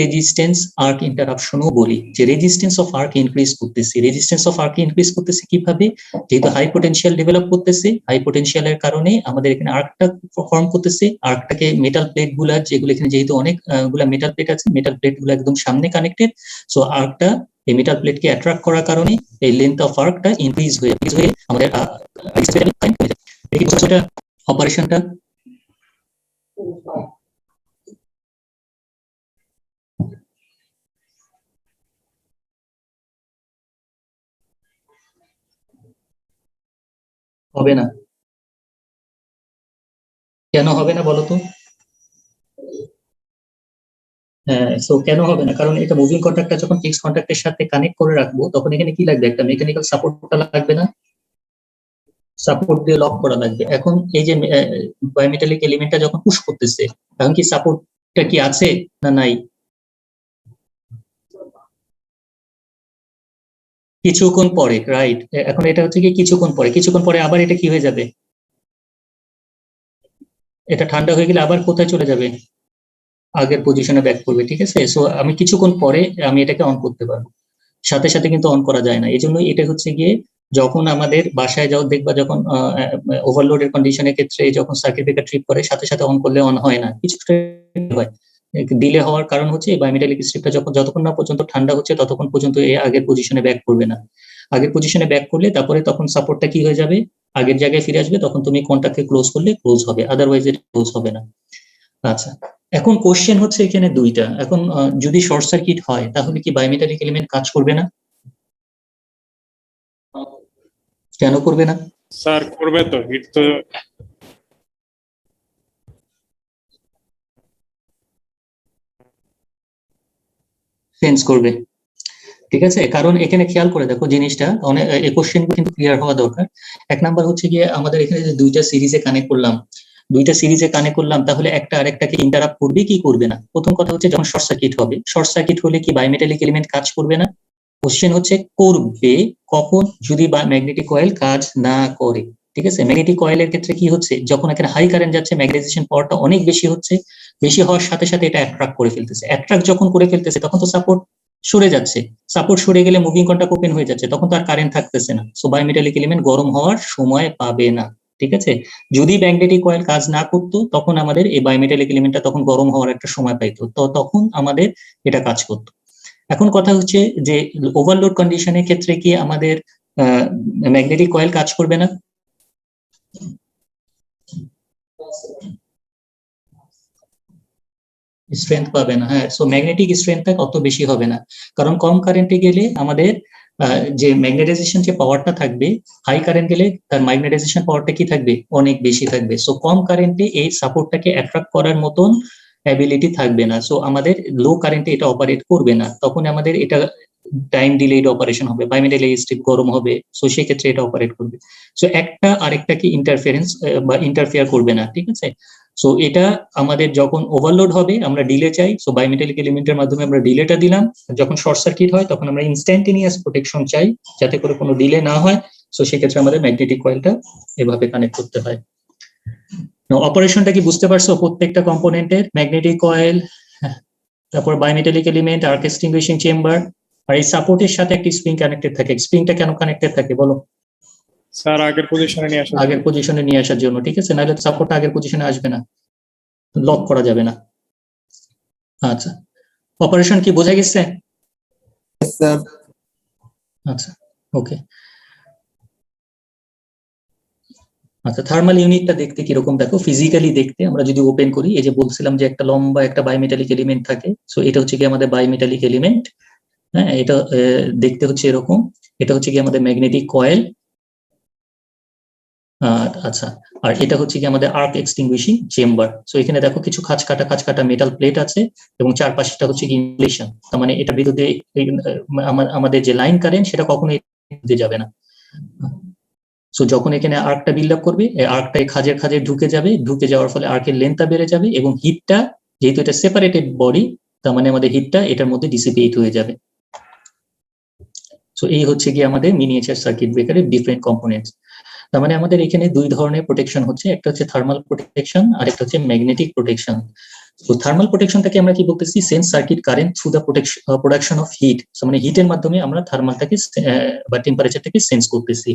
রেজিস্ট্যান্স আর্ক ইন্টারাপশনও বলি, যে রেজিস্ট্যান্স অফ আর্ক ইনক্রিজ করতেছে। রেজিস্ট্যান্স অফ আর্ক ইনক্রিজ করতেছে কিভাবে, যেহেতু হাই পোটেনশিয়াল ডেভেলপ করতেছে, হাই পোটেনশিয়ালের কারণে আমাদের এখানে আর্কটা ফর্ম করতেছে। আর্কটাকে মেটাল প্লেট গুলা, যেগুলো এখানে যেহেতু অনেক গুলা মেটাল প্লেট আছে, মেটাল প্লেট গুলো একদম সামনে কানেক্টেড। সো আর্কটা এই মেটাল প্লেটকে অ্যাট্রাক্ট করার কারণে এই লেন্থ অফ আর্কটা ইনক্রিজ হয়ে আমাদের অপারেশনটা। হবে না, কেন হবে না বলতো? হ্যাঁ, সো কেন হবে না, কারণ এটা মুভিং কন্ট্যাক্টটা যখন ফিক্সড কন্ট্যাক্টের সাথে কানেক্ট করে রাখবো, তখন এখানে কি লাগবে, একটা মেকানিক্যাল সাপোর্টটা লাগবে না, সাপোর্ট দিয়ে লক করা লাগবে। এখন এই যে বায়োমেটালিক এলিমেন্টটা যখন পুশ করতেছে, এখন কি সাপোর্টটা কি আছে না নাই? কিছুক্ষণ পরে, রাইট। এখন এটা হচ্ছে কি কিছুক্ষণ পরে আবার এটা কি হয়ে যাবে, এটা ঠান্ডা হয়ে গেলে আবার কোথায় চলে যাবে, আগের পজিশনে ব্যাক করবে, ঠিক আছে। সো আমি কিছুক্ষণ পরে আমি এটাকে অন করতে পারবো, সাথে সাথে কিন্তু অন করা যায় না। এই জন্য এটা হচ্ছে গিয়ে, যখন আমাদের বাসায় যাও দেখবা, যখন ওভারলোডের কন্ডিশনের ক্ষেত্রে যখন সার্কিট ব্রেকার ট্রিপ করে, সাথে সাথে অন করলে অন হয় না, কিছুটা হয়। ডিলে হওয়ার কারণ হচ্ছে এই বায়োমেটালিক স্ট্রিপটা যতক্ষণ না পর্যন্ত ঠান্ডা হচ্ছে ততক্ষণ পর্যন্ত এই আগের পজিশনে ব্যাক করবে না। আগের পজিশনে ব্যাক করলে তারপরে তখন সাপোর্টটা কি হয়ে যাবে, আগের জায়গায় ফিরে আসবে, তখন তুমি কন্ট্যাক্টকে ক্লোজ করলে ক্লোজ হবে, আদারওয়াইজ এটা ক্লোজ হবে না। আচ্ছা, এখন কোশ্চেন হচ্ছে এখানে দুইটা। এখন যদি শর্ট সার্কিট হয় তাহলে কি বায়োমেটালিক এলিমেন্ট কাজ করবে না? কেন করবে না? স্যার করবে তো, হিট তো সেন্স করবে, ঠিক আছে। কারণ এখানে খেয়াল করে দেখো জিনিসটা, অনেক এই কোশ্চেন কিন্তু ক্লিয়ার হওয়া দরকার। এক নাম্বার হচ্ছে গিয়ে আমাদের এখানে যে দুইটা সিরিজে কানেক্ট করলাম, তাহলে একটা আরেকটাকে ইন্টারাপ্ট করবে কি করবে না? প্রথম কথা হচ্ছে যখন শর্ট সার্কিট হবে, শর্ট সার্কিট হলে কি বায়োমেটালিক এলিমেন্ট কাজ করবে না? কোশ্চেন হচ্ছে করবে কখন, যদি ম্যাগনেটিক কয়েল কাজ না করে, ঠিক আছে। ম্যাগনেটিক কয়েলের ক্ষেত্রে কি হচ্ছে, যখন এখানে হাই কারেন্ট যাচ্ছে, ম্যাগনেটাইজেশন পাওয়ারটা অনেক বেশি হচ্ছে, বেশি হওয়ার সাথে সাথে এটা অ্যাট্রাক্ট করে ফেলতেছে। অ্যাট্রাক্ট যখন করে ফেলতেছে তখন তো সাপোর্ট সরে যাচ্ছে, সাপোর্ট সরে গেলে মুভিং কন্টাক্ট ওপেন হয়ে যাচ্ছে, তখন তো আর কারেন্ট থাকতেছে না। সো বায়োমেটালিক এলিমেন্ট গরম হওয়ার সময় পাবে না, ঠিক আছে। যদি ম্যাগনেটিক কয়েল কাজ না করতো তখন আমাদের এই বায়োমেটালিক এলিমেন্টটা তখন গরম হওয়ার একটা সময় পাইতো, তো তখন আমাদের এটা কাজ করতো। এখন কথা হচ্ছে যে ওভারলোড কন্ডিশনের ক্ষেত্রে কি আমাদের ম্যাগনেটিক কয়েল কাজ করবে না? স্ট্রেংথ পাবে না, হ্যাঁ। সো ম্যাগনেটিক স্ট্রেংথটা অত বেশি হবে না, কারণ কম কারেন্টে গেলে আমাদের যে ম্যাগনেটাইজেশন যে পাওয়ারটা থাকবে, হাই কারেন্ট গেলে তার ম্যাগনেটাইজেশন পাওয়ারটা কি থাকবে, অনেক বেশি থাকবে। সো কম কারেন্টে এই সাপোর্টটাকে অ্যাট্রাক্ট করার মতন অ্যাবিলিটি থাকবে না। সো আমাদের লো কারেন্টে এটা অপারেট করবে না, তখন আমাদের এটা টাইম ডিলেড অপারেশন হবে, বায়োমেটালিক স্ট্রিপ গরম হবে, সো সেই ক্ষেত্রে এটা অপারেট করবে। সো একটা আরেকটাকে ইন্টারফারেন্স বা ইন্টারফেয়ার করবে না, ঠিক আছে। সো এটা আমাদের যখন ওভারলোড হবে আমরা ডিলে চাই, সো বায়োমেটালিক এলিমেন্টের মাধ্যমে আমরা ডিলেটা দিলাম। যখন শর্ট সার্কিট হয় তখন আমরা ইনস্ট্যান্টেনিয়াস প্রোটেকশন চাই, যাতে করে কোনো ডিলে না হয়। সো সেক্ষেত্রে আমাদের ম্যাগনেটিক কয়েলটা এভাবে কানেক্ট করতে হয়। অপারেশনটা কি বুঝতে পারছো? প্রত্যেকটা কম্পোনেন্টের ম্যাগনেটিক কয়েল, তারপর bimetallic element, arc extinguishing chamber, আর এই সাপোর্টের সাথে একটি স্প্রিং কানেক্টেড থাকে। স্প্রিংটা কেন কানেক্টেড থাকে বলো? স্যার আগের পজিশনে নিয়ে আসা। আগের পজিশনে নিয়ে আসার জন্য, ঠিক আছে, নাহলে সাপোর্টটা আগের পজিশনে আসবে না, লক করা যাবে না। আচ্ছা, অপারেশন কি বোঝা গেছে? স্যার আচ্ছা, ওকে। আচ্ছা, থার্মাল ইউনিটটা দেখতে কিরকম দেখো, ফিজিক্যালি দেখতে আমরা যদি ওপেন করি, এই যে বলছিলাম যে একটা লম্বা একটা বায়োমেটালিক এলিমেন্ট থাকে, সো এটা হচ্ছে কি আমাদের বায়োমেটালিক এলিমেন্ট, হ্যাঁ। এটা দেখতে হচ্ছে এরকম, এটা হচ্ছে কি আমাদের ম্যাগনেটিক কয়েল। আচ্ছা, আর এটা হচ্ছে কি আমাদের আর্ক এক্সটিংগুইশিং চেম্বার। সো এখানে দেখো কিছু খাঁজ কাটা মেটাল প্লেট আছে, এবং চারপাশেটা হচ্ছে কি ইনসুলেশন, তার মানে এটা বিদ্যুৎ আমাদের যে লাইন কারেন্ট সেটা কখনোই যাবে না। সো যখন এখানে আর্কটা বিল্ড আপ করবে, আর্কটা খাঁজে ঢুকে যাবে, ঢুকে যাওয়ার ফলে আর্কের লেন্থটা বেড়ে যাবে, এবং হিটটা, যেহেতু এটা সেপারেটেড বডি, তার মানে আমাদের হিটটা এটার মধ্যে ডিসিপেট হয়ে যাবে। সো এই হচ্ছে কি আমাদের মিনিয়েচার সার্কিট ব্রেকারের ডিফারেন্ট কম্পোনেন্টস। তার মানে আমাদের এখানে দুই ধরনের প্রোটেকশন হচ্ছে, একটা হচ্ছে থার্মাল প্রোটেকশন আর একটা হচ্ছে ম্যাগনেটিক প্রোটেকশন। তো থার্মাল প্রোটেকশনটাকে আমরা কি বলতেছি, sense circuit current through the production of heat. মানে হিটের মাধ্যমে আমরা থার্মালটাকে বা টেম্পারেচারটাকে সেন্স করতেছি।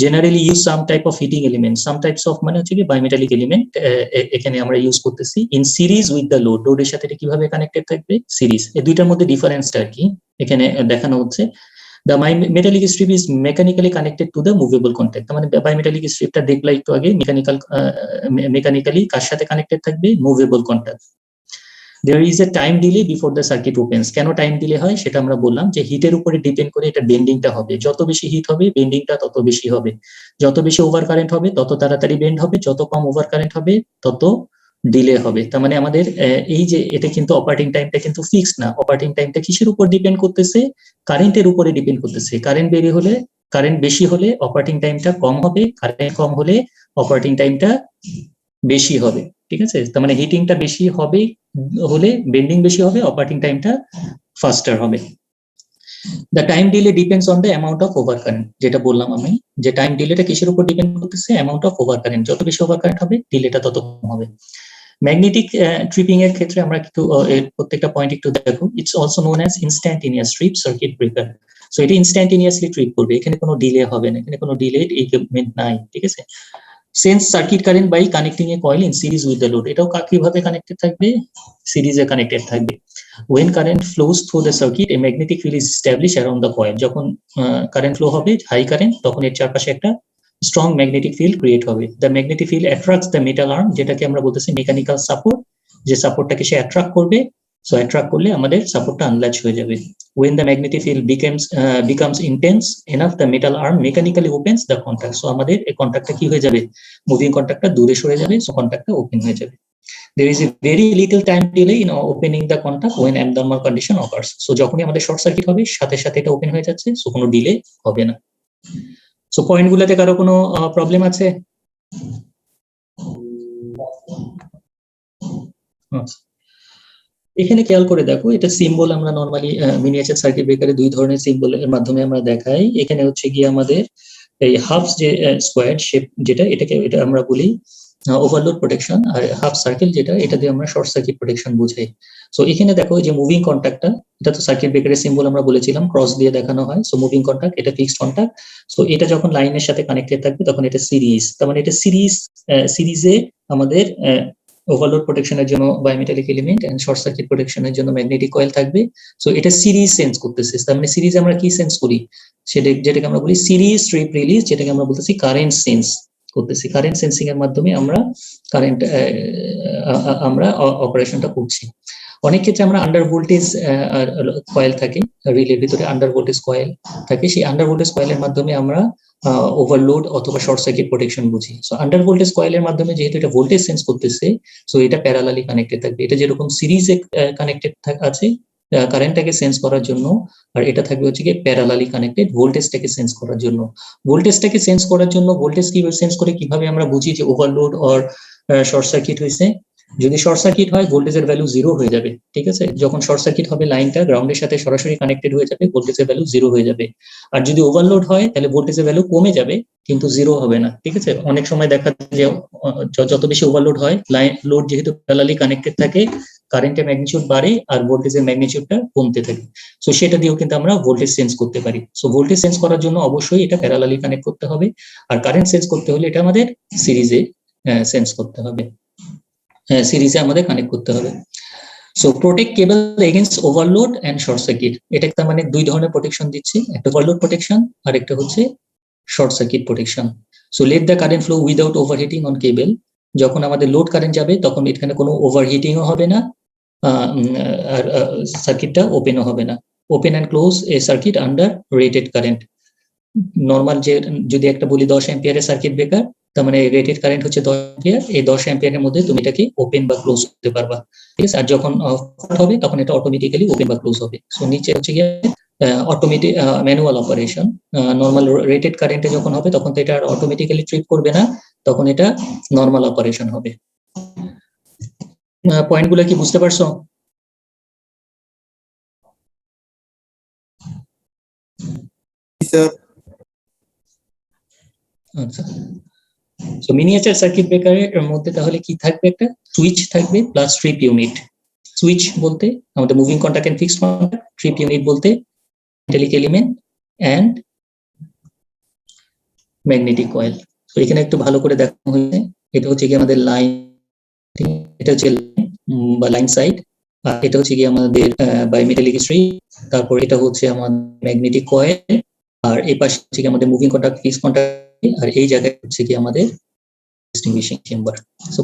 Generally use some type of heating element, some types of মানে হচ্ছে কি বায়োমেটালিক এলিমেন্ট এখানে আমরা ইউজ করতেছি in series with the load. লোডের সাথে এটা কিভাবে কানেক্টেড থাকবে, সিরিজ। এই দুইটার মধ্যে ডিফারেন্সটা আর কি এখানে দেখানো হচ্ছে। The metallic strip is mechanically connected to the movable contact. মানে বায়োমেটালিক স্ট্রিপটা দেখলা একটু আগে, মেকানিক্যালি কার সাথে কানেক্টেড থাকবে, movable contact. There is a time delay before the circuit opens. কেন টাইম ডিলে হয় সেটা আমরা বললাম, যে হিটের উপরে ডিপেন্ড করে এটা বেন্ডিংটা হবে। যত বেশি হিট হবে বেন্ডিংটা তত বেশি হবে, যত বেশি ওভার কারেন্ট হবে তত তাড়াতাড়ি বেন্ড হবে, যত কম ওভার কারেন্ট হবে তত ডিলে হবে। তার মানে আমাদের এই যে এটা কিন্তু অপারেটিং টাইমটা কিন্তু ফিক্সড না। অপারেটিং টাইমটা কিসের উপর ডিপেন্ড করতেছে, কারেন্টের উপরে ডিপেন্ড করতেছে। কারেন্ট বেশি হলে অপারেটিং টাইমটা কম হবে, কারেন্ট কম হলে অপারেটিং টাইমটা বেশি হবে, ঠিক আছে। তার মানে হিটিংটা বেশি হবে হলে বেন্ডিং বেশি হবে, অপারেটিং টাইমটা ফাস্টার হবে। The time delay depends on the amount of overcurrent, যেটা বললাম আমি, যে টাইম ডিলেটা কিসের উপর ডিপেন্ড করতেছে, অ্যামাউন্ট অফ ওভারকারেন্ট। যত বেশি ওভারকারেন্ট হবে ডিলেটা তত কম হবে। ম্যাগনেটিক ট্রিপিং এর ক্ষেত্রে আমরা একটু প্রত্যেকটা পয়েন্ট একটু দেখো। It's also known as instantaneous trip circuit breaker. So এটা ইনস্ট্যান্টেনিয়াসলি ট্রিপ করবে, এখানে কোনো ডিলে হবে না, এখানে কোনো ডিলেড ইকুইপমেন্ট নাই, ঠিক আছে। Sense circuit current by connecting a coil in series with the load. এটাও কিভাবে কানেক্টেড থাকবে, সিরিজে কানেক্টেড থাকবে। When current flows through the circuit, a magnetic field is established around the coil. যখন কারেন্ট ফ্লো হবে, হাই কারেন্ট, তখন এর চারপাশে একটা স্ট্রং ম্যাগনেটিক ফিল্ড ক্রিয়েট হবে। The magnetic field attracts the metal arm, যেটাকে আমরা বলতেছি মেকানিক্যাল সাপোর্ট, যে সাপোর্টটাকে সে অ্যাট্রাক্ট করবে। সো অ্যাট্রাক্ট করলে আমাদের সাপোর্টটা আনল্যাচ হয়ে যাবে। When the magnetic field becomes intense enough, the metal arm mechanically opens the contact. So আমাদের এই কন্টাক্টটা কি হয়ে যাবে, মুভিং কন্টাক্টটা দূরে সরে যাবে, সো কন্টাক্টটা ওপেন হয়ে যাবে। There is a very little time delay in opening the contact when abnormal condition occurs. So যখনই আমাদের শর্ট সার্কিট হবে, সাথে সাথে এটা ওপেন হয়ে যাচ্ছে, সো কোনো ডিলে হবে না। সো পয়েন্টগুলোতে কারো কোনো প্রবলেম আছে? এখানে খেয়াল করে দেখো, এটা সিম্বল আমরা নরমালি মিনিয়েচার সার্কিট ব্রেকারে দুই ধরনের সিম্বলের মাধ্যমে আমরা দেখাই। এখানে হচ্ছে গিয়ে আমাদের এই হাফ যে স্কোয়ার শেপ যেটা, এটা আমরা বলি ওভারলোড প্রোটেকশন, আর হাফ সার্কেল যেটা, এটা দিয়ে আমরা শর্ট সার্কিট প্রোটেকশন বুঝাই। সো এখানে দেখো যে মুভিং কন্টাক্টটা, এটা তো সার্কিট ব্রেকারের সিম্বল আমরা বলেছিলাম, ক্রস দিয়ে দেখানো হয়। সো মুভিং কন্টাক্ট, এটা ফিক্সড কন্টাক্ট। সো এটা যখন লাইনের সাথে কানেক্টেড থাকবে তখন এটা সিরিজ, তার মানে এটা সিরিজে আমাদের ওভারলোড প্রোটেকশনের জন্য bimetallic element and short circuit প্রোটেকশনের জন্য ম্যাগনেটিক কয়েল থাকবে। সো এটা সিরিজ সেন্স করতেছে, তার মানে সিরিজ আমরা কি সেন্স করি, যেটাকে আমরা বলি সিরিজ স্ট্রিপ রিলিজ, যেটাকে আমরা বলতেছি কারেন্ট সেন্স করতেছি। কারেন্ট সেন্সিং এর মাধ্যমে আমরা অপারেশনটা করছি। অনেক ক্ষেত্রে আমরা আন্ডার ভোল্টেজ কয়েল থাকে, রিলের ভিতরে আন্ডার ভোল্টেজ কয়েল থাকে, সেই আন্ডার ভোল্টেজ কয়েলের মাধ্যমে আমরা ওভারলোড অথবা শর্ট সার্কিট প্রোটেকশন বুঝি। সো আন্ডার ভোল্টেজ কয়েলের মাধ্যমে যেহেতু এটা ভোল্টেজ সেন্স করতেছে, সো এটা প্যারালালি কানেক্টেড থাকবে। এটা যেরকম সিরিজে কানেক্টেড আছে কারেন্টটাকে সেন্স করার জন্য, আর এটা থাকবে হচ্ছে কি প্যারালালি কানেক্টেড ভোল্টেজটাকে সেন্স করার জন্য। ভোল্টেজটাকে সেন্স করার জন্য ভোল্টেজ কিভাবে সেন্স করে, কিভাবে আমরা বুঝি যে ওভারলোড অর শর্ট সার্কিট হয়েছে। যদি শর্ট সার্কিট হয়, ভোল্টেজের ভ্যালু 0 হয়ে যাবে, ঠিক আছে। যখন শর্ট সার্কিট হবে, লাইনটা গ্রাউন্ডের সাথে সরাসরি কানেক্টেড হয়ে যাবে, ভোল্টেজের ভ্যালু 0 হয়ে যাবে। আর যদি ওভারলোড হয়, তাহলে ভোল্টেজের ভ্যালু কমে যাবে, কিন্তু 0 হবে না, ঠিক আছে। অনেক সময় দেখা যায় যে যত বেশি ওভারলোড হয়, লোড যেহেতু প্যারালালি কানেক্টেড থাকে, কারেন্টের ম্যাগনিটিউড বাড়ে আর ভোল্টেজের ম্যাগনিটিউডটা কমতে থাকে। সো সেটা দিয়েও কিন্তু আমরা ভোল্টেজ সেন্স করতে পারি। সো ভোল্টেজ সেন্স করার জন্য অবশ্যই এটা প্যারালালি কানেক্ট করতে হবে, আর কারেন্ট সেন্স করতে হলে এটা আমাদের সিরিজে সেন্স করতে হবে, সিরিজে আমাদের কানেক্ট করতে হবে। So protect cable against overload and short circuit, এটা তার মানে দুই ধরনের প্রোটেকশন দিচ্ছে, একটা ওভারলোড প্রোটেকশন আর একটা হচ্ছে short circuit protection. So let the current flow without overheating on cable, যখন আমাদের লোড কারেন্ট যাবে তখন এখানে কোনো ওভারহিটিংও হবে না, আর সার্কিটটা ওপেনও হবে না। Open and close A circuit under rated current. Normal যে যদি একটা বলি 10 অ্যাম্পিয়ারের সার্কিট ব্রেকার, তার মানে রেটেড কারেন্ট হচ্ছে 10 অ্যাম্পিয়ার, এই 10 অ্যাম্পিয়ারের মধ্যে তুমি এটাকে ওপেন বা ক্লোজ করতে পারবা, ঠিক আছে। আর যখন হবে তখন এটা অটোমেটিক্যালি ওপেন বা ক্লোজ হবে। সো নিচে হচ্ছে গিয়ে automatic manual operation. Normal rated কারেন্টে যখন হবে তখন তো এটা অটোমেটিক্যালি ট্রিপ করবে না, তখন এটা নর্মাল অপারেশন হবে। পয়েন্টগুলো কি বুঝতে পারছো? স্যার আচ্ছা, সো মিনিয়েচার সার্কিট ব্রেকারের মধ্যে তাহলে কি থাকবে, একটা সুইচ থাকবে প্লাস ট্রিপ ইউনিট। সুইচ বলতে আমাদের moving contact and fixed contact, trip unit বলতে metallic element and magnetic coil. তো এখানে একটু ভালো করে দেখানো হয়েছে, এটা হচ্ছে কি আমাদের লাইন, এটা হচ্ছে বা লাইন সাইড, আর এটা হচ্ছে কি আমাদের বায়োমেটালিক স্ট্রিপ, তারপর এটা হচ্ছে আমাদের ম্যাগনেটিক কয়েল, আর এই পাশে হচ্ছে কি আমাদের মুভিং কন্টাক্ট ফিক্সড কন্টাক্ট, আর এই জায়গায় হচ্ছে কি আমাদের এক্সটিংগুইশিং চেম্বার। সো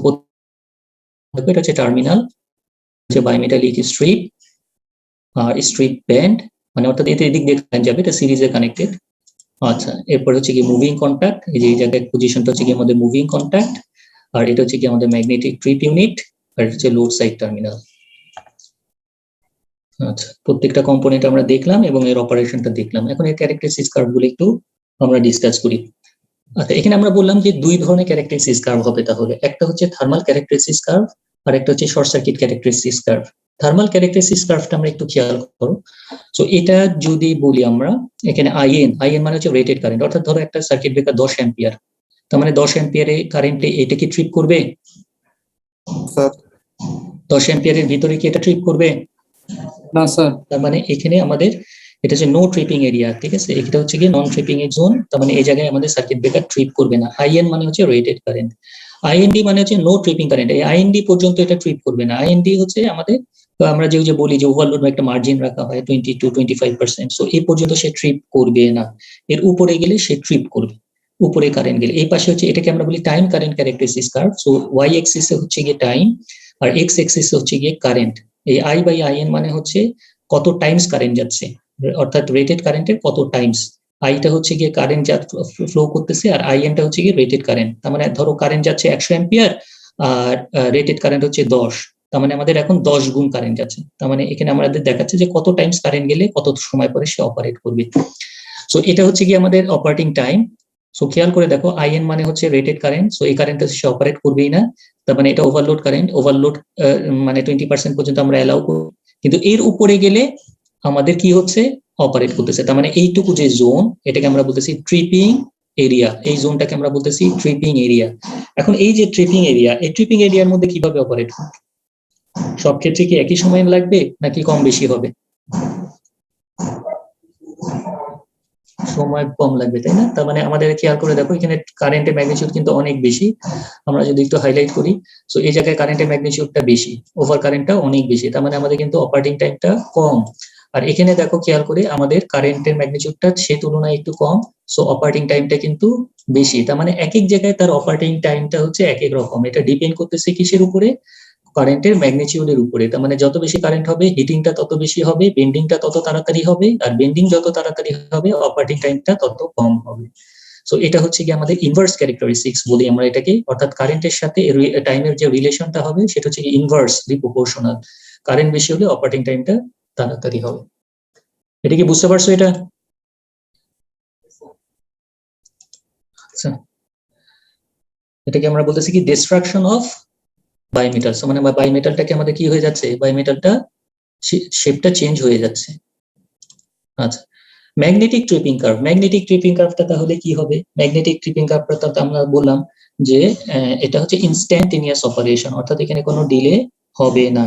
এটা হচ্ছে টার্মিনাল, হচ্ছে বায়োমেটালিক স্ট্রিপ আর স্ট্রিপ ব্যান্ড, মানে অর্থাৎ এতে এদিক দিয়ে কারেন্ট যাবে, এটা সিরিজে কানেক্টেড। আচ্ছা, এরপর হচ্ছে কি মুভিং কন্টাক্ট, এই যে এই জায়গায় পজিশনটা হচ্ছে কি আমাদের মুভিং কন্টাক্ট, আর এটা হচ্ছে কি আমাদের ম্যাগনেটিক ট্রিপ ইউনিট, আর হচ্ছে লোড সাইড টার্মিনাল। আচ্ছা, প্রত্যেকটা কম্পোনেন্ট আমরা দেখলাম এবং এর অপারেশনটা দেখলাম। এখন এর ক্যারেক্টারিস্টিক্স কার্ভগুলো একটু আমরা ডিসকাস করি। আচ্ছা, এখানে আমরা বললাম যে দুই ধরনের ক্যারেক্টারিস্টিক্স কার্ভ হবে, তাহলে একটা হচ্ছে থার্মাল ক্যারেক্টারিস্টিক্স কার্ভ আর একটা হচ্ছে short circuit characteristics curve. Thermal characteristics কার্ভটা আমরা একটু খেয়াল করো। সো এটা যদি বলি আমরা, এখানে আইএন মানে হচ্ছে রেটেড কারেন্ট, অর্থাৎ ধরো একটা সার্কিট ব্রেকার 10 অ্যাম্পিয়ার, তার মানে 10 অ্যাম্পিয়ারে কারেন্টে এটা কি ট্রিপ করবে? স্যার 10 অ্যাম্পিয়ারের ভিতরে কি এটা ট্রিপ করবে? না স্যার। তার মানে এখানে আমাদের এটা হচ্ছে নো ট্রিপিং এরিয়া, ঠিক আছে। এটা হচ্ছে কি নন ট্রিপিং এর জোন, তার মানে এই জায়গায় আমাদের সার্কিট ব্রেকার ট্রিপ করবে না। আইএন মানে হচ্ছে রেটেড কারেন্ট, আইএনডি মানে হচ্ছে নো ট্রিপিং কারেন্ট, এই আইএনডি পর্যন্ত এটা ট্রিপ করবে না। আইএনডি হচ্ছে আমাদের তো আমরা যে বলি যে ওভারলোড বা একটা মার্জিন রাখা হয় 20 to 25%, সো এই পর্যন্ত সে ট্রিপ করবে না, এর উপরে গেলে সে ট্রিপ করবে, উপরে কারেন্ট গেলে। এই পাশে হচ্ছে এটাকে আমরা বলি time current characteristics curve. So y axis এ হচ্ছে গিয়ে টাইম আর এক্স এক্সিস এ হচ্ছে গিয়ে কারেন্ট। এই আই বাই আই এন মানে হচ্ছে কত টাইমস কারেন্ট যাচ্ছে, অর্থাৎ রেটেড কারেন্টের কত টাইমস। আইটা হচ্ছে গিয়ে কারেন্ট যা ফ্লো করতেছে আর আইএনটা হচ্ছে গিয়ে রেটেড কারেন্ট। তার মানে ধরো কারেন্ট যাচ্ছে 100 অ্যাম্পিয়ার আর রেটেড কারেন্ট হচ্ছে 10, তার মানে আমাদের এখন 10 গুণ কারেন্ট যাচ্ছে। তার মানে এখানে আমাদের দেখাচ্ছে যে কত টাইমস কারেন্ট গেলে কত সময় পরে সে অপারেট করবে। সো এটা হচ্ছে গিয়ে আমাদের অপারেটিং টাইম। সো খেয়াল করে দেখো আইএন মানে হচ্ছে রেটেড কারেন্ট, সো এই কারেন্টটা সে অপারেট করবেই না, তার মানে এটা ওভারলোড কারেন্ট। ওভারলোড মানে 20% পর্যন্ত আমরা অ্যালাউ করি, কিন্তু এর উপরে গেলে আমাদের কি হচ্ছে, অপারেট করতেছে। তার মানে এইটুকু যে জোন, এটাকে আমরা বলতেছি ট্রিপিং এরিয়া, এই জোনটাকে আমরা বলতেছি ট্রিপিং এরিয়া। এখন এই যে ট্রিপিং এরিয়া, এই ট্রিপিং এরিয়ার মধ্যে কিভাবে অপারেট করবে? সব ক্ষেত্রে কি একই সময় লাগবে নাকি কম বেশি হবে? সময় কম লাগবে, তাই না? তার মানে আমাদের খেয়াল করে দেখো এখানে কারেন্টের ম্যাগনিটিউড কিন্তু অনেক বেশি। আমরা যদি একটু হাইলাইট করি, সো এই জায়গায় কারেন্টের ম্যাগনিটিউডটা বেশি, ওভার কারেন্টটা অনেক বেশি, তার মানে আমাদের কিন্তু অপারেটিং টাইমটা কম। আর এখানে দেখো খেয়াল করে আমাদের কারেন্টের ম্যাগনিটিউডটা সে তুলনায় একটু কম, সো অপারেটিং টাইমটা কিন্তু বেশি। তার মানে এক এক জায়গায় তার অপারেটিং টাইমটা হচ্ছে এক এক রকম। এটা ডিপেন্ড করতেছে কিসের উপরে? কারেন্টের ম্যাগনিটিউডের উপরে। তার মানে যত বেশি কারেন্ট হবে হিটিংটা তত বেশি হবে, বেন্ডিংটা তত তাড়াতাড়ি হবে, আর বেন্ডিং যত তাড়াতাড়ি হবে অপারেটিং টাইমটা তত কম হবে। সো এটা হচ্ছে কি আমাদের ইনভার্স ক্যারেক্টারিস্টিক্স বলি আমরা এটাকে, অর্থাৎ কারেন্টের সাথে টাইমের যে রিলেশনটা হবে সেটা হচ্ছে ইনভার্সলি প্রপোর্শনাল। কারেন্ট বেশি হলে অপারেটিং টাইমটা তাড়াতাড়ি হবে। এটা কি বুঝতে পারছো এটা? আচ্ছা, এটাকে আমরা বলতেছি কি ডিস্ট্রাকশন অফ বায়োমেটাল। মানে বায়োমেটালটাকে আমাদের কি হয়ে যাচ্ছে, বায়োমেটালটা শেপটা চেঞ্জ হয়ে যাচ্ছে। আচ্ছা, magnetic tripping curve. Magnetic tripping কার্ভটা তাহলে কি হবে? ম্যাগনেটিক ট্রিপিং কার্ভটা তো আমরা বললাম যে এটা হচ্ছে ইনস্ট্যান্টেনিয়াস অপারেশন, অর্থাৎ এখানে কোনো ডিলে হবে না।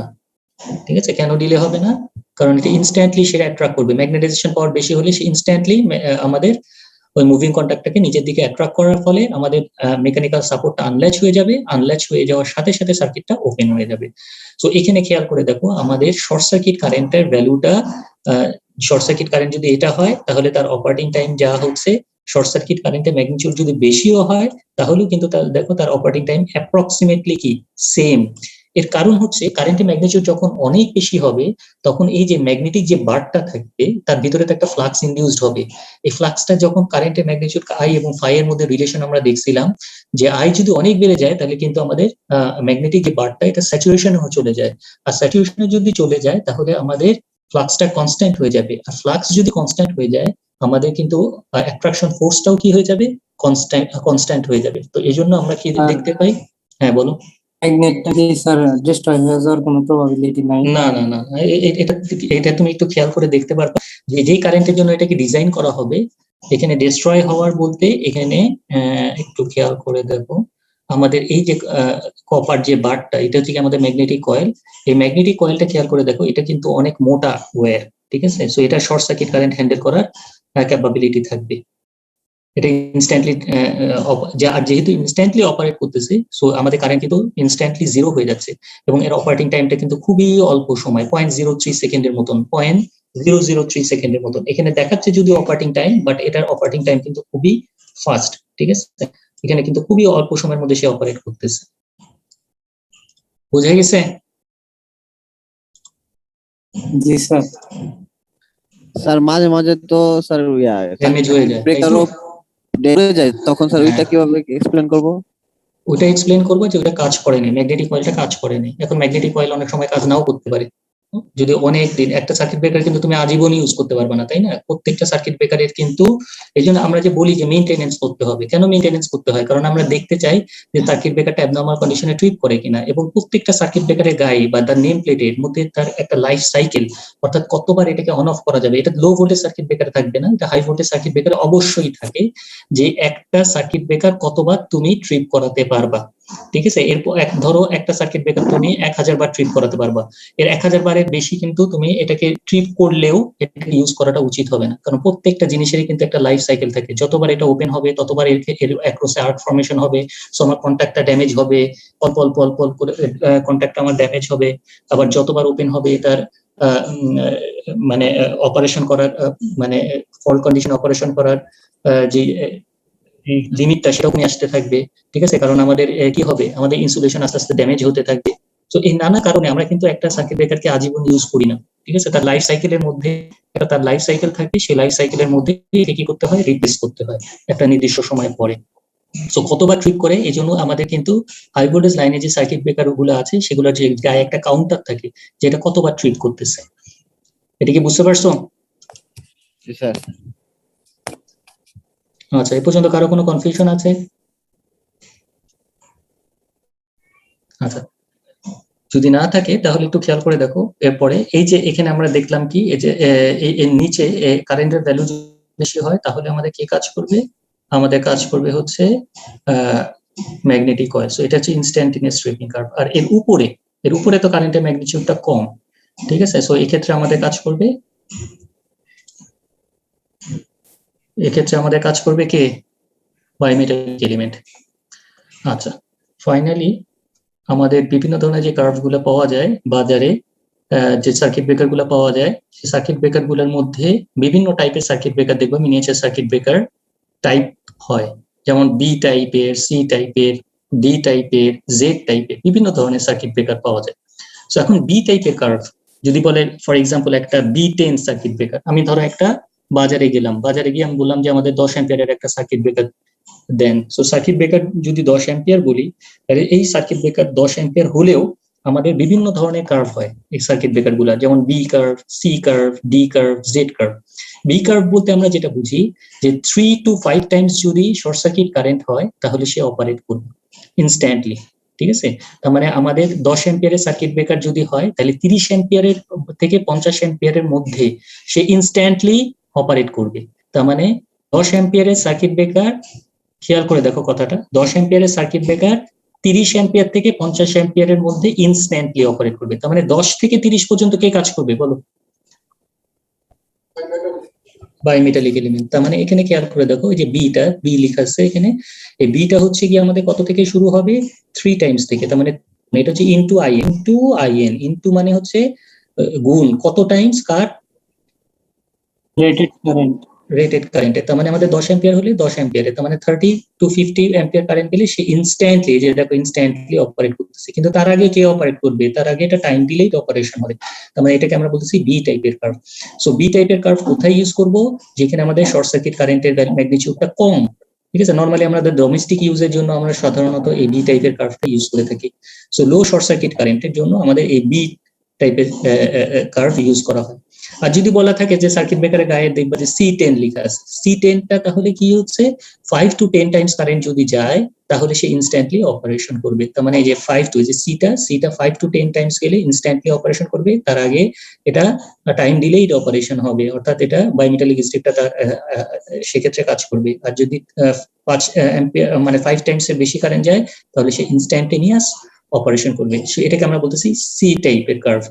ঠিক আছে, কেন ডিলে হবে না? কারণ এটা ইনস্ট্যান্টলি সে অ্যাট্রাক্ট করবে। ম্যাগনেটাইজেশন পাওয়ার বেশি হলে সে ইনস্ট্যান্টলি আমাদের ওই মুভিং কন্ট্যাক্টটাকে নিচের দিকে অ্যাট্রাক্ট করার ফলে আমাদের মেকানিক্যাল সাপোর্টটা আনল্যাচ হয়ে যাবে। আনল্যাচ হয়ে যাওয়ার সাথে সাথে সার্কিটটা ওপেন হয়ে যাবে। সো এখানে খেয়াল করে দেখো আমাদের শর্ট সার্কিট কারেন্টের ভ্যালুটা, শর্ট সার্কিট কারেন্ট যদি এটা হয় তাহলে তার অপারেটিং টাইম যা হচ্ছে, শর্ট সার্কিট কারেন্টের ম্যাগনিটিউড যদি বেশিও হয় তাহলেও কিন্তু দেখো তার অপারেটিং টাইম অ্যাপ্রক্সিমেটলি কি সেম। এর কারণ হচ্ছে কারেন্টের ম্যাগনিটিউড যখন অনেক বেশি হবে তখন এই যে ম্যাগনেটিক যে বারটা থাকবে তার ভিতরে তো একটা ফ্লাক্স ইনডিউসড হবে। এই ফ্লাক্সটা যখন কারেন্টের ম্যাগনিটিউড আই এবং ফাই এর মধ্যে রিলেশন আমরা দেখছিলাম যে আই যদি অনেক বেড়ে যায় তাহলে কিন্তু আমাদের ম্যাগনেটিক যে বারটা এটা স্যাচুরেশনে চলে যায়। আর স্যাচুরেশনে যদি চলে যায় তাহলে আমাদের ফ্লাক্সটা কনস্ট্যান্ট হয়ে যাবে। আর ফ্লাক্স যদি কনস্ট্যান্ট হয়ে যায় আমাদের কিন্তু অ্যাট্রাকশন ফোর্সটাও কি হয়ে যাবে, কনস্ট্যান্ট হয়ে যাবে। তো এই জন্য আমরা কি দেখতে পাই? হ্যাঁ বলো। ম্যাগনেটটা কি স্যার ডিস্ট্রয় হয়ে যাওয়ার কোনো প্রবাবিলিটি নাই? না না না, এটা তুমি একটু খেয়াল করে দেখতে পারবা যে যেই কারেন্টের জন্য এটাকে ডিজাইন করা হবে এখানে ডিস্ট্রয় হওয়ার বলতে এখানে একটু খেয়াল করে দেখো আমাদের এই যে কপার যে বারটা এটা হচ্ছে আমাদের ম্যাগনেটিক কয়েল। এই ম্যাগনেটিক কয়েলটা খেয়াল করে দেখো এটা কিন্তু অনেক মোটা ওয়্যার, ঠিক আছে? সো এটা শর্ট সার্কিট কারেন্ট হ্যান্ডেল করার ক্যাপাবিলিটি থাকবে। এটা ইনস্ট্যান্টলি যেহেতু ইনস্ট্যান্টলি অপারেট করতেছে সো আমাদের কারেন্ট কিন্তু ইনস্ট্যান্টলি জিরো হয়ে যাচ্ছে এবং এর অপারেটিং টাইমটা কিন্তু খুবই অল্প সময়, 0.03 সেকেন্ডের মতন, 0.003 সেকেন্ডের মতন এখানে দেখাচ্ছে যদি অপারেটিং টাইম, বাট এটার অপারেটিং টাইম কিন্তু খুবই ফাস্ট। ঠিক আছে, এখানে কিন্তু খুবই অল্প সময়ের মধ্যে সে অপারেট করতেছে। বোঝা গেছে? জি স্যার। স্যার মাঝে মাঝে তো স্যার ড্যামেজ হয়ে যায়, তাই তো? ব্রেকারও ডেরে যায়, তখন স্যার ওইটা কিভাবে এক্সপ্লেন করবো? ওইটা এক্সপ্লেন করবো যে ওটা কাজ করেনি, ম্যাগনেটিক কয়েলটা কাজ করেনি। এখন ম্যাগনেটিক কয়েল অনেক সময় কাজ নাও করতে পারে। যদি অনেক দিন একটা সার্কিট ব্রেকার কিন্তু তুমি আজীবন ইউজ করতে পারবে না, তাই না? প্রত্যেকটা সার্কিট ব্রেকারের কিন্তু এই জন্য আমরা যে বলি যে মেইনটেনেন্স করতে হবে। কেন মেইনটেনেন্স করতে হয়? কারণ আমরা দেখতে চাই যে সার্কিট ব্রেকারটা অ্যাবনর্মাল কন্ডিশনে ট্রিপ করে কিনা, এবং প্রত্যেকটা সার্কিট ব্রেকারের গায়ে বা তার নেম প্লেটের মধ্যে তার একটা লাইফ সাইকেল, অর্থাৎ কতবার এটাকে অন অফ করা যাবে। এটা লো ভোল্টেজ সার্কিট ব্রেকারে থাকবে না, এটা হাই ভোল্টেজ সার্কিট ব্রেকারে অবশ্যই থাকে যে একটা সার্কিট ব্রেকার কতবার তুমি ট্রিপ করাতে পারবা। ঠিক আছে। এরপর ধরো একটা সার্কিট ব্রেকার তুমি 1000 বার ট্রিপ করাতে পারবা, এর 1000 বারের বেশি কিন্তু তুমি এটাকে ট্রিপ করলেও এটাকে ইউজ করাটা উচিত হবে না, কারণ প্রত্যেকটা জিনিসেরই কিন্তু একটা লাইফ সাইকেল থাকে। যতবার এটা ওপেন হবে ততবার এর অ্যাক্রসে আর্ক ফর্মেশন হবে, সো আমার কন্ট্যাক্টটা ড্যামেজ হবে, অল্প অল্প অল্প অল্প করে কন্ট্যাক্ট আমার ড্যামেজ হবে। আবার যতবার ওপেন হবে এটার মানে অপারেশন করার মানে ফল্ট কন্ডিশন অপারেশন করার যে লিমিটটা সেটাও কমে আসতে থাকবে। ঠিক আছে, কারণ আমাদের কি হবে, আমাদের ইনসুলেশন আস্তে আস্তে ড্যামেজ হতে থাকবে। তো এই নানা কারণে আমরা কিন্তু একটা সার্কিট ব্রেকারকে আজীবন ইউজ করি না। ঠিক আছে, তার লাইফ সাইকেলের মধ্যে তার লাইফ সাইকেল থাকে, সেই লাইফ সাইকেলের মধ্যে কি করতে হয়, রিপ্লেস করতে হয় একটা নির্দিষ্ট সময় পরে। সো কতবার ট্রিপ করে, এই জন্য আমাদের কিন্তু হাই ভোল্টেজ লাইনে যে সার্কিট ব্রেকার গুলো আছে সেগুলোর যে গায়ে একটা কাউন্টার থাকে যেটা কতবার ট্রিপ করতেছে। এটা কি বুঝতে পারছো? স্যার আচ্ছা, এই পর্যন্ত কারো কোনো কনফিউশন আছে? আচ্ছা, যদি না থাকে তাহলে একটু খেয়াল করে দেখো। এরপরে এই যে এখানে আমরা দেখলাম কি, এই যে এর নিচে কারেন্টের ভ্যালু বেশি হয় তাহলে আমাদের কি কাজ করবে, আমাদের কাজ করবে হচ্ছে ম্যাগনেটিক কয়েল। সো এটা হচ্ছে ইনস্ট্যান্টিনিয়াস ট্রিপিং কার্ভ। আর এর উপরে তো কারেন্টের ম্যাগনিটিউডটা কম। ঠিক আছে, সো এই ক্ষেত্রে আমাদের কাজ করবে, এক্ষেত্রে আমাদের কাজ করবে কে, বায়োমেটালিক এলিমেন্ট। আচ্ছা, ফাইনালি আমাদের বিভিন্ন ধরনের যে কার্ভ গুলো পাওয়া যায় বাজারে, যে সার্কিট ব্রেকার গুলো পাওয়া যায়, সেই সার্কিট ব্রেকার গুলোর মধ্যে বিভিন্ন টাইপের সার্কিট ব্রেকার দেখবো, মিনিয়েচার সার্কিট ব্রেকার টাইপ হয়, যেমন বি টাইপের, সি টাইপের, ডি টাইপের, জেড টাইপের বিভিন্ন ধরনের সার্কিট ব্রেকার পাওয়া যায়। সো এখন বি টাইপের কার্ভ যদি বলে, ফর এক্সাম্পল একটা B10 সার্কিট ব্রেকার, আমি ধরো একটা বাজারে গেলাম, বাজারে গিয়ে আমি বললাম যে আমাদের 10 অ্যাম্পিয়ারের একটা সার্কিট ব্রেকার দেন। সো সার্কিট ব্রেকার যদি 10 অ্যাম্পিয়ার বলি, তাহলে এই সার্কিট ব্রেকার 10 অ্যাম্পিয়ার হলেও আমাদের বিভিন্ন ধরনের কার্ভ হয় এই সার্কিট ব্রেকার গুলা, যেমন B curve, C curve, D curve, Z curve. B curve বলতে আমরা যেটা বুঝি যে 3 to 5 টাইমস যদি শর্ট সার্কিট কারেন্ট হয় তাহলে সে অপারেট করবে ইনস্ট্যান্টলি। ঠিক আছে, তার মানে আমাদের 10 অ্যাম্পিয়ারের সার্কিট ব্রেকার যদি হয় তাহলে 30 অ্যাম্পিয়ারের থেকে 50 অ্যাম্পিয়ারের মধ্যে সে ইনস্ট্যান্টলি অপারেট করবে। তার মানে 10 অ্যাম্পিয়ারের সার্কিট ব্রেকার, খেয়াল করে দেখো কথাটা, 10 অ্যাম্পিয়ারের সার্কিট ব্রেকার 30 অ্যাম্পিয়ার থেকে 50 অ্যাম্পিয়ারের মধ্যে ইনস্ট্যান্টলি অপারেট করবে। তার মানে 10 থেকে 30 পর্যন্ত কে কাজ করবে বলো, বায়োমেটালিক এলিমেন্ট। তার মানে এখানে খেয়াল করে দেখো, এই যে বি লেখা আছে এখানে, এই বিটা হচ্ছে কি আমাদের কত থেকে শুরু হবে, 3 টাইমস থেকে। তার মানে এটা হচ্ছে ইনটু আইএন, ইনটু মানে হচ্ছে গুণ, কত টাইমস, কার রেটেড কারেন্ট। রেটেড কারেন্টে। তার মানে আমাদের 10 অ্যাম্পিয়ার হলে 10 অ্যাম্পিয়ারে, তার মানে 30 to 50 অ্যাম্পিয়ার কারেন্ট পেলে সে ইনস্ট্যান্টলি, যে দেখো ইনস্ট্যান্টলি অপারেট করতেছে। কিন্তু তার আগে কে অপারেট করবে, তার আগে এটা টাইম ডিলেড অপারেশন হবে। তার মানে এটাকে আমরা বলতেছি বি টাইপের কার্ভ। সো বি টাইপের কার্ভ কোথায় ইউজ করব, যেখানে আমাদের শর্ট সার্কিট কারেন্টের ম্যাগনিটিউডটা কম। ঠিক আছে, নরমালি আমাদের ডোমেস্টিক ইউজের জন্য আমরা সাধারণত এই বি টাইপের কার্ভটা ইউজ করে থাকি। সো লো শর্ট সার্কিট কারেন্টের জন্য আমাদের এই বি টাইপের কার্ভ ইউজ করা হয়। আর যদি বলা থাকে যে সার্কিট ব্রেকারের গায়ে দেখবা যে C10 লেখা আছে, C10টা তাহলে কি হচ্ছে 5 to 10 টাইমস কারেন্ট যদি যায় তাহলে সে ইনস্ট্যান্টলি অপারেশন করবে। তার মানে এই যে 5 to, যে সিটা 5 to 10 টাইমস গেলে ইনস্ট্যান্টলি অপারেশন করবে, তার আগে এটা টাইম ডিলেইড অপারেশন হবে, অর্থাৎ এটা বায়োমেটালিক স্ট্রিপটা তার সেক্ষেত্রে কাজ করবে। আর যদি 5 অ্যাম্পিয়ার মানে 5 টাইমস এর বেশি কারেন্ট যায় তাহলে সে ইনস্ট্যান্টেনিয়াস অপারেশন করবে। সো এটাকে আমরা বলতেছি সি টাইপের কার্ভ।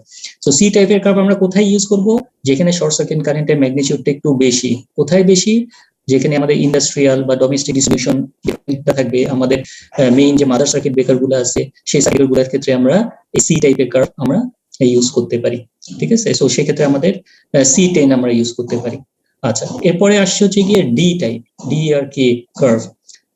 সো সি টাইপের কার্ভ আমরা কোথায় ইউজ করব, যেখানে শর্ট সার্কিট কারেন্টের ম্যাগনিটিউডটা একটু বেশি। কোথায় বেশি, যেখানে আমাদের ইন্ডাস্ট্রিয়াল বা ডোমেস্টিক ডিস্ট্রিবিউশন থাকবে, আমাদের মেইন যে মাদার সার্কিট ব্রেকার গুলো আছে সেই সার্কিট গুলোর ক্ষেত্রে আমরা এই সি টাইপের কার্ভ আমরা ইউজ করতে পারি। ঠিক আছে, সো সেক্ষেত্রে আমাদের C10 আমরা ইউজ করতে পারি। আচ্ছা, এরপরে আসছে হচ্ছে গিয়ে ডি টাইপ, ডি আর কি কার্ভ।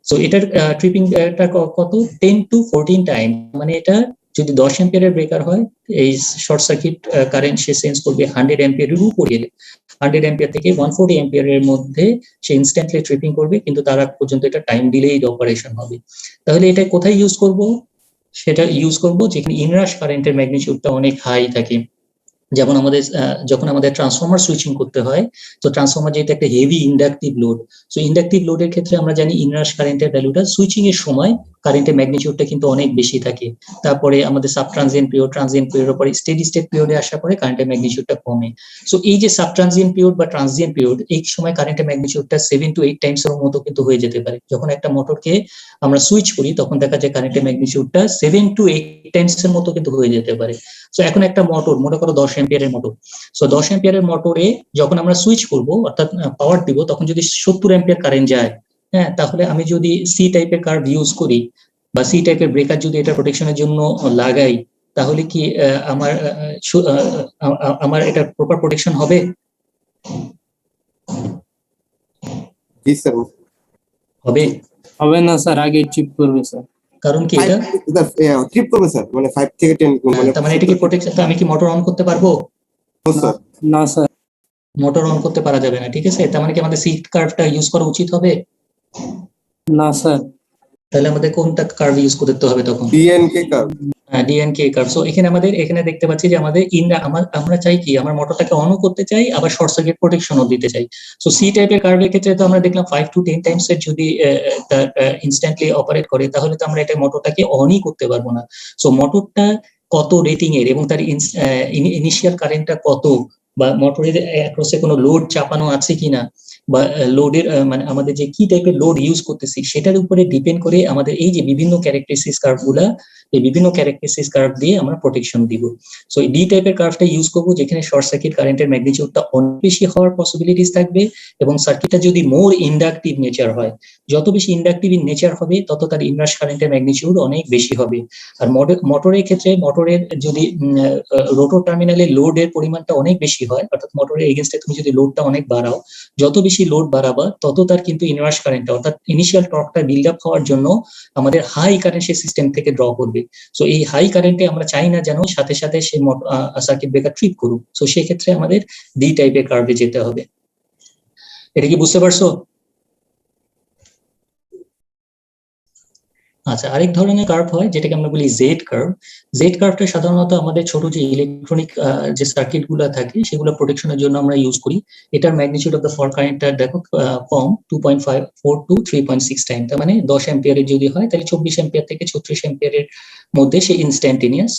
সো এটার ট্রিপিংটা কত, 10 to 14 টাইম। মানে এটা যদি 10 অ্যাম্পিয়ারের ব্রেকার হয়, এই শর্ট সার্কিট কারেন্ট সে সেন্স করবে 100 অ্যাম্পিয়ারের উপরে, 100 অ্যাম্পিয়ার থেকে 140 অ্যাম্পিয়ারের মধ্যে সে ইনস্ট্যান্টলি ট্রিপিং করবে, কিন্তু তার আগ পর্যন্ত এটা টাইম ডিলেইড অপারেশন হবে। তাহলে এটা কোথায় ইউজ করব, সেটা ইউজ করব যেখানে ইনরাশ কারেন্টের ম্যাগনিটিউডটা অনেক হাই থাকে। যেমন আমাদের যখন আমাদের ট্রান্সফরমার সুইচিং করতে হয়, তো ট্রান্সফরমার যেহেতু একটা heavy inductive load, so inductive লোডের ক্ষেত্রে আমরা জানি ইনরাশ কারেন্টের ভ্যালুটা সুইচিং এর সময় কারেন্টের ম্যাগনিটিউডটা কিন্তু অনেক বেশি থাকে। তারপরে আমাদের সাব ট্রানজিয়েন্ট পিরিয়ড, ট্রানজিয়েন্ট পিরিয়ডের পরে স্টেডি স্টেট পিরিয়ডে আসার পরে কারেন্টের ম্যাগনিটিউডটা কমে। সো এই যে সাব ট্রানজিয়েন্ট পিরিয়ড বা ট্রানজিয়েন্ট পিরিয়ড, এই সময় কারেন্টের ম্যাগনিটিউডটা 7 to 8 টাইমস এর মতো কিন্তু হয়ে যেতে পারে। যখন একটা মোটরকে আমরা সুইচ করি তখন দেখা যায় কারেন্টের ম্যাগনিটিউডটা 7 to 8 টাইমস এর মতো কিন্তু হয়ে যেতে পারে। সো এখন একটা মোটর, মনে করো 10 অ্যাম্পিয়ারের মোটর, সো 10 অ্যাম্পিয়ারের মোটরে যখন আমরা সুইচ করব অর্থাৎ পাওয়ার দিব, তখন যদি 70 অ্যাম্পিয়ার কারেন্ট যায়, হ্যাঁ, তাহলে আমি যদি সি টাইপের কার্ভ ইউজ করি বা সি টাইপের ব্রেকার যদি এটা প্রোটেকশনের জন্য লাগাই, তাহলে কি আমার এটা প্রপার প্রোটেকশন হবে? জি স্যার। হবে হবে না স্যার, আগে ট্রিপ করবে স্যার। কারণ কি এটা ট্রিপ করবে স্যার, মানে 5 থেকে 10 মানে তার মানে এটা কি প্রোটেকশন? তো আমি কি মোটর অন করতে পারবো? স্যার। না স্যার, মোটর অন করতে পারা যাবে না, ঠিক আছে? তার মানে কি আমাদের সি কার্ভটা ইউজ করা উচিত হবে? না স্যার। তাহলে আমাদের কোনটা কার্ভ ইউজ করতে হবে তখন? ডিএনকে কার্ভ। ডিএনকে কার্ভ। সো এখানে এখানে দেখতে পাচ্ছি যে আমাদের আমরা চাই কি, আমার মোটরটাকে অনও করতে চাই, আবার শর্ট সার্কিট প্রোটেকশনও দিতে চাই। সো সি টাইপের কার্ভের ক্ষেত্রে তো আমরা দেখলাম 5 to 10 টাইমস এর যদি ইনস্ট্যান্টলি অপারেট করে, তাহলে তো আমরা এটা মোটরটাকে অনই করতে পারবো না। সো মোটরটা কত রেটিং এর এবং তার ইনিশিয়াল কারেন্টটা কত, বা মোটরের অ্যাক্রসে কোনো লোড চাপানো আছে কিনা, বা লোডের মানে আমাদের যে কি টাইপের লোড ইউজ করতেছি সেটার উপরে ডিপেন্ড করে আমাদের এই যে বিভিন্ন ক্যারেক্টারিস্টিক্স কার্ভগুলা, এই বিভিন্ন ক্যারেক্টারিস্টিক্স কার্ভ দিয়ে আমরা প্রোটেকশন দিব। সো এই ডি টাইপের কার্ভটা ইউজ করব যেখানে শর্ট সার্কিট কারেন্টের ম্যাগনিটিউডটা অনেক বেশি হওয়ার পসিবিলিটিস থাকবে এবং সার্কিটটা যদি মোর ইন্ডাকটিভ নেচার হয়, যত বেশি ইন্ডাকটিভ ইন নেচার হবে তত তার ইনভার্স কারেন্টের ম্যাগনিটিউড অনেক বেশি হবে। আর মোটরের ক্ষেত্রে মোটরের যদি রোটর টার্মিনালে লোডের পরিমাণটা অনেক বেশি হয়, অর্থাৎ মোটরের এগেইনস্টে তুমি যদি লোডটা অনেক বাড়াও, যত বেশি লোড বাড়াবা তত তার কিন্তু ইনভার্স কারেন্টটা অর্থাৎ ইনিশিয়াল টর্কটা বিল্ড আপ হওয়ার জন্য আমাদের হাই কারেন্ট সেই সিস্টেম থেকে ড্র করবে। সো এই হাই কারেন্টে আমরা চাই না যেন সাথে সাথে সেই সার্কিট ব্রেকার ট্রিপ করুক। সো সেই ক্ষেত্রে আমাদের ডি টাইপের কার্ভে যেতে হবে। এটা কি বুঝতে পারছো? আচ্ছা, আরেক ধরনের কার্ভ হয় যেটাকে আমরা বলি জেড কার্ভ। জেড কার্ভটা সাধারণত আমাদের ছোট যে ইলেকট্রনিক যে সার্কিট গুলো থাকে সেগুলো প্রোটেকশনের জন্য আমরা ইউজ করি। এটার ম্যাগনিটিউড অফ দ্য ফল কারেন্টটা দেখো কম, 2.54 to 3.6 টাইম। তার মানে 10 অ্যাম্পিয়ারের যদি হয় তাহলে 24 অ্যাম্পিয়ার থেকে 36 অ্যাম্পিয়ারের মধ্যে সে ইনস্ট্যান্টেনিয়াস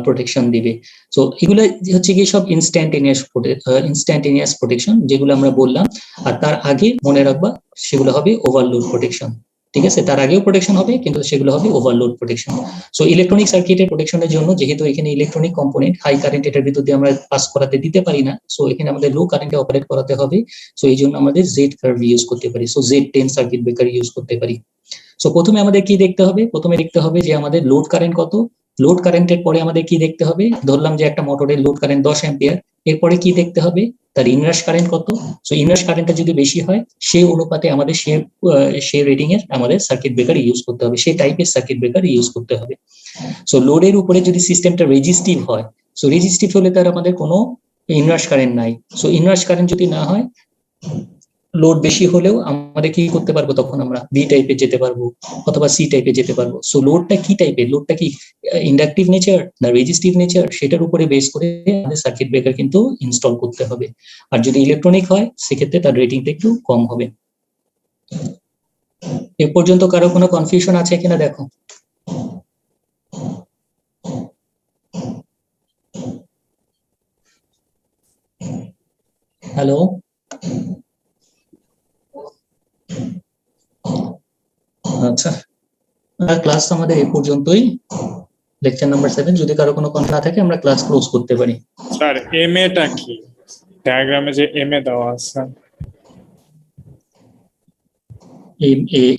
প্রোটেকশন দিবে। সো এগুলো হচ্ছে গিয়ে সব ইনস্ট্যান্টেনিয়াস প্রোটেকশন যেগুলো আমরা বললাম। আর তার আগে মনে রাখবা সেগুলো হবে ওভারলোড প্রোটেকশন, ঠিক আছে? তার আগেও প্রোটেকশন হবে কিন্তু সেগুলো হবে ওভারলোড প্রোটেকশন। সো ইলেকট্রনিক সার্কিটের প্রোটেকশনের জন্য যেহেতু এখানে ইলেকট্রনিক কম্পোনেন্ট হাই কারেন্ট এটার ভিতর দিয়ে আমরা পাস করাতে দিতে পারি না, সো এখানে আমাদের লো কারেন্টে অপারেট করাতে হবে। সো এই জন্য আমাদের জেড কার্ভ ইউজ করতে পারি, so Z10 circuit breaker use করতে পারি। সো প্রথমে আমাদের কি দেখতে হবে? প্রথমে দেখতে হবে যে আমাদের লোড কারেন্ট কত। লোড কারেন্টের পরে আমাদের কি দেখতে হবে? ধরলাম যে একটা মোটরের লোড কারেন্ট 10 অ্যাম্পিয়ার, এরপরে কি দেখতে হবে? তার ইনভার্স কারেন্ট কত। সো ইনভার্স কারেন্টটা যদি বেশি হয় সেই অনুপাতে আমাদের সেই রেটিং এর আমাদের সার্কিট ব্রেকার ইউজ করতে হবে, সেই টাইপের সার্কিট ব্রেকার ইউজ করতে হবে। সো লোডের উপরে যদি সিস্টেমটা রেজিস্টিভ হয়, সো রেজিস্টিভ হলে তার আমাদের কোনো ইনভার্স কারেন্ট নাই। সো ইনভার্স কারেন্ট যদি না হয়, লোড বেশি হলেও আমাদের কি করতে পারবো? তখন আমরা বি টাইপে যেতে পারবো অথবা সি টাইপে যেতে পারবো। সো লোডটা কি টাইপের? লোডটা কি ইন্ডাকটিভ নেচার না রেজিস্টিভ নেচার, সেটার উপরে বেস করে আমাদের সার্কিট ব্রেকার কিন্তু ইনস্টল করতে হবে। আর যদি ইলেকট্রনিক হয় সেক্ষেত্রে তার রেটিংটা একটু কম হবে। এ পর্যন্ত কারো কোনো কনফিউশন আছে কিনা দেখো। হ্যালো, আচ্ছা, ক্লাস আমাদের এই পর্যন্তই, লেকচার নাম্বার 7। যদি কারো কোনো কনফিউশন না থাকে আমরা ক্লাস ক্লোজ করতে পারি। স্যার এমএ টা কি? ডায়াগ্রামে যে এমএ দেওয়া আছে।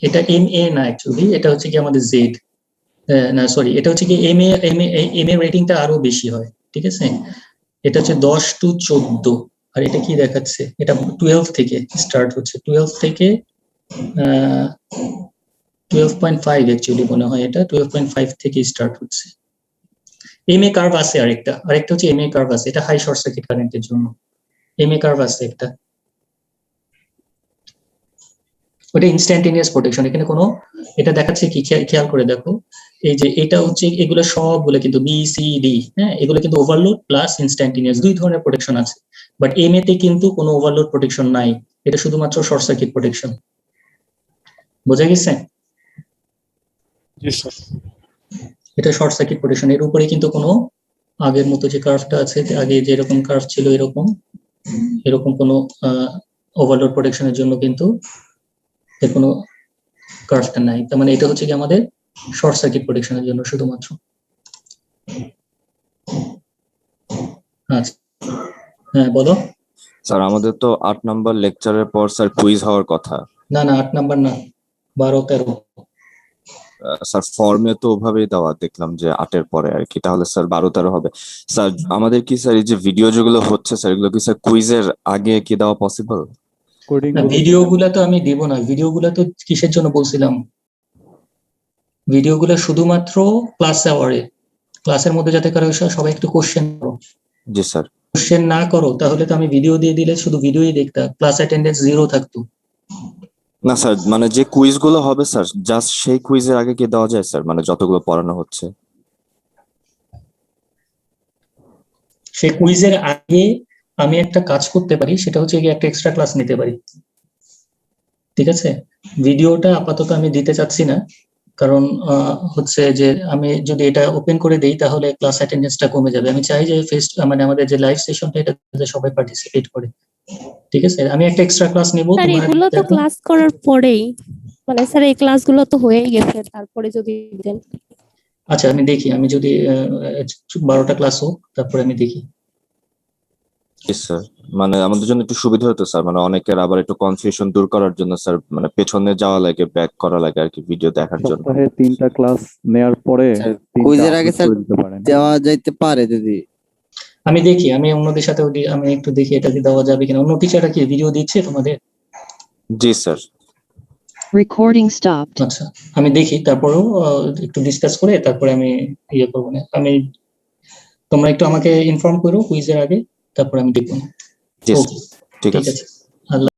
এটা এম এ না, অ্যাকচুয়ালি এটা হচ্ছে কি আমাদের জেড, না সরি, এটা হচ্ছে কি এম এ রেটিংটা আরো বেশি হয়, ঠিক আছে? এটা হচ্ছে 10 to 14। আর এটা কি দেখাচ্ছে? এটা 12 থেকে স্টার্ট হচ্ছে, 12 থেকে 12.5 অ্যাকচুয়ালি মনে হয়, এটা 12.5 থেকে স্টার্ট হচ্ছে। এম এ কার্ভ আছে আরেকটা হচ্ছে এম এ কার্ভ আছে, এটা হাই শর্ট সার্কিট কারেন্টের জন্য এম এ কার্ভ আছে একটা, ওটা ইনস্ট্যান্টেনিয়াস প্রোটেকশন। এখানে কোনো এটা দেখাচ্ছে কি খেয়াল করে দেখো, এই যে এটা হচ্ছে এগুলো সবগুলো কিন্তু বি সি ডি, হ্যাঁ, এগুলো কিন্তু ওভারলোড প্লাস ইনস্ট্যান্টিনিয়াস দুই ধরনের প্রোটেকশন আছে, বাট এম এ তে কিন্তু কোনো ওভারলোড প্রোটেকশন নাই, এটা শুধুমাত্র শর্ট সার্কিট প্রোটেকশন। বোঝা গেছে? জি স্যার। এটা শর্ট সার্কিট প্রোটেকশন, এর উপরে কিন্তু কোনো আগের মতো যে কার্ভটা আছে, আগে যেরকম কার্ভ ছিল এরকম কোনো ওভারলোড প্রোটেকশনের জন্য কিন্তু এর কোনো কার্ভটা নাই। তার মানে এটা হচ্ছে কি আমাদের শর্ট সার্কিট প্রোটেকশনের জন্য শুধুমাত্র। আচ্ছা, হ্যাঁ বলো। স্যার আমাদের তো 8 নাম্বার লেকচারের পর স্যার কুইজ হওয়ার কথা। না 8 নাম্বার না, 12-13। স্যার ফর্মে তো ওভাবেই দেওয়া দেখলাম যে 8 এর পরে আর কি, তাহলে স্যার 12-13 হবে। স্যার আমাদের কি স্যার এই যে ভিডিও যেগুলো হচ্ছে স্যার এগুলো কি স্যার কুইজের আগে কি দেওয়া পসিবল? ভিডিওগুলো তো আমি দিব না, ভিডিওগুলো তো কিসের জন্য বলছিলাম, ভিডিওগুলো শুধুমাত্র ক্লাস আওয়ারে, ক্লাসের মধ্যে যাতে কারো সবাই একটু কোশ্চেন করো। জি স্যার। কোশ্চেন না করো তাহলে তো আমি ভিডিও দিয়ে দিলে শুধু ভিডিওই দেখতা, ক্লাস অ্যাটেন্ডেন্স 0 থাকতো। না স্যার, মানে যে কুইজ গুলো হবে স্যার জাস্ট সেই কুইজের আগে কি দেওয়া যায় স্যার, মানে যতগুলো পড়ানো হচ্ছে? সেই কুইজের আগে আমি একটা কাজ করতে পারি, সেটা হচ্ছে কি একটা এক্সট্রা ক্লাস নিতে পারি, ঠিক আছে? ভিডিওটা আপাতত আমি দিতে চাচ্ছি না, কারণ হচ্ছে যে আমি যদি এটা ওপেন করে দেই তাহলে ক্লাস অ্যাটেন্ডেন্সটা কমে যাবে। আমি চাই যে ফেস্ট মানে আমাদের যে লাইভ সেশনটা এটাতে সবাই পার্টিসিপেট করে, ঠিক আছে? আমি একটা এক্সট্রা ক্লাস নেব। স্যার এগুলো তো ক্লাস করার পরেই, মানে স্যার এই ক্লাসগুলো তো হয়েই গেছে, তারপরে যদি দেন। আচ্ছা আমি দেখি, আমি যদি 12টা ক্লাস হোক তারপরে আমি দেখি। স্যার মানে আমাদের জন্য একটু সুবিধা হতো স্যার, মানে অনেকের আবার একটু কনফিউশন দূর করার জন্য স্যার, মানে পেছনে যাওয়া লাগে, ব্যাক করা লাগে আর কি ভিডিও দেখার জন্য। সপ্তাহে 3টা ক্লাস নেয়ার পরে স্যার, 3টা কুইজের আগে upload স্যার করে দিতে পারেন। দেওয়া যাইতে পারে যদি। আমি দেখি, আমি অন্যদের সাথে আমি একটু দেখি এটা কি দেওয়া যাবে কিনা। অন্য টিচাররা কি ভিডিও দিচ্ছে তোমাদের? জি স্যার। Recording stopped. আচ্ছা আমি দেখি, তারপরেও একটু ডিসকাস করে তারপরে আমি ইয়ে করবো না। আমি তোমরা একটু আমাকে ইনফর্ম করো কুইজের আগে, তারপরে আমি দেখবো। জি ওকে, ঠিক ঠিক আছে। আছে। আল্লাহ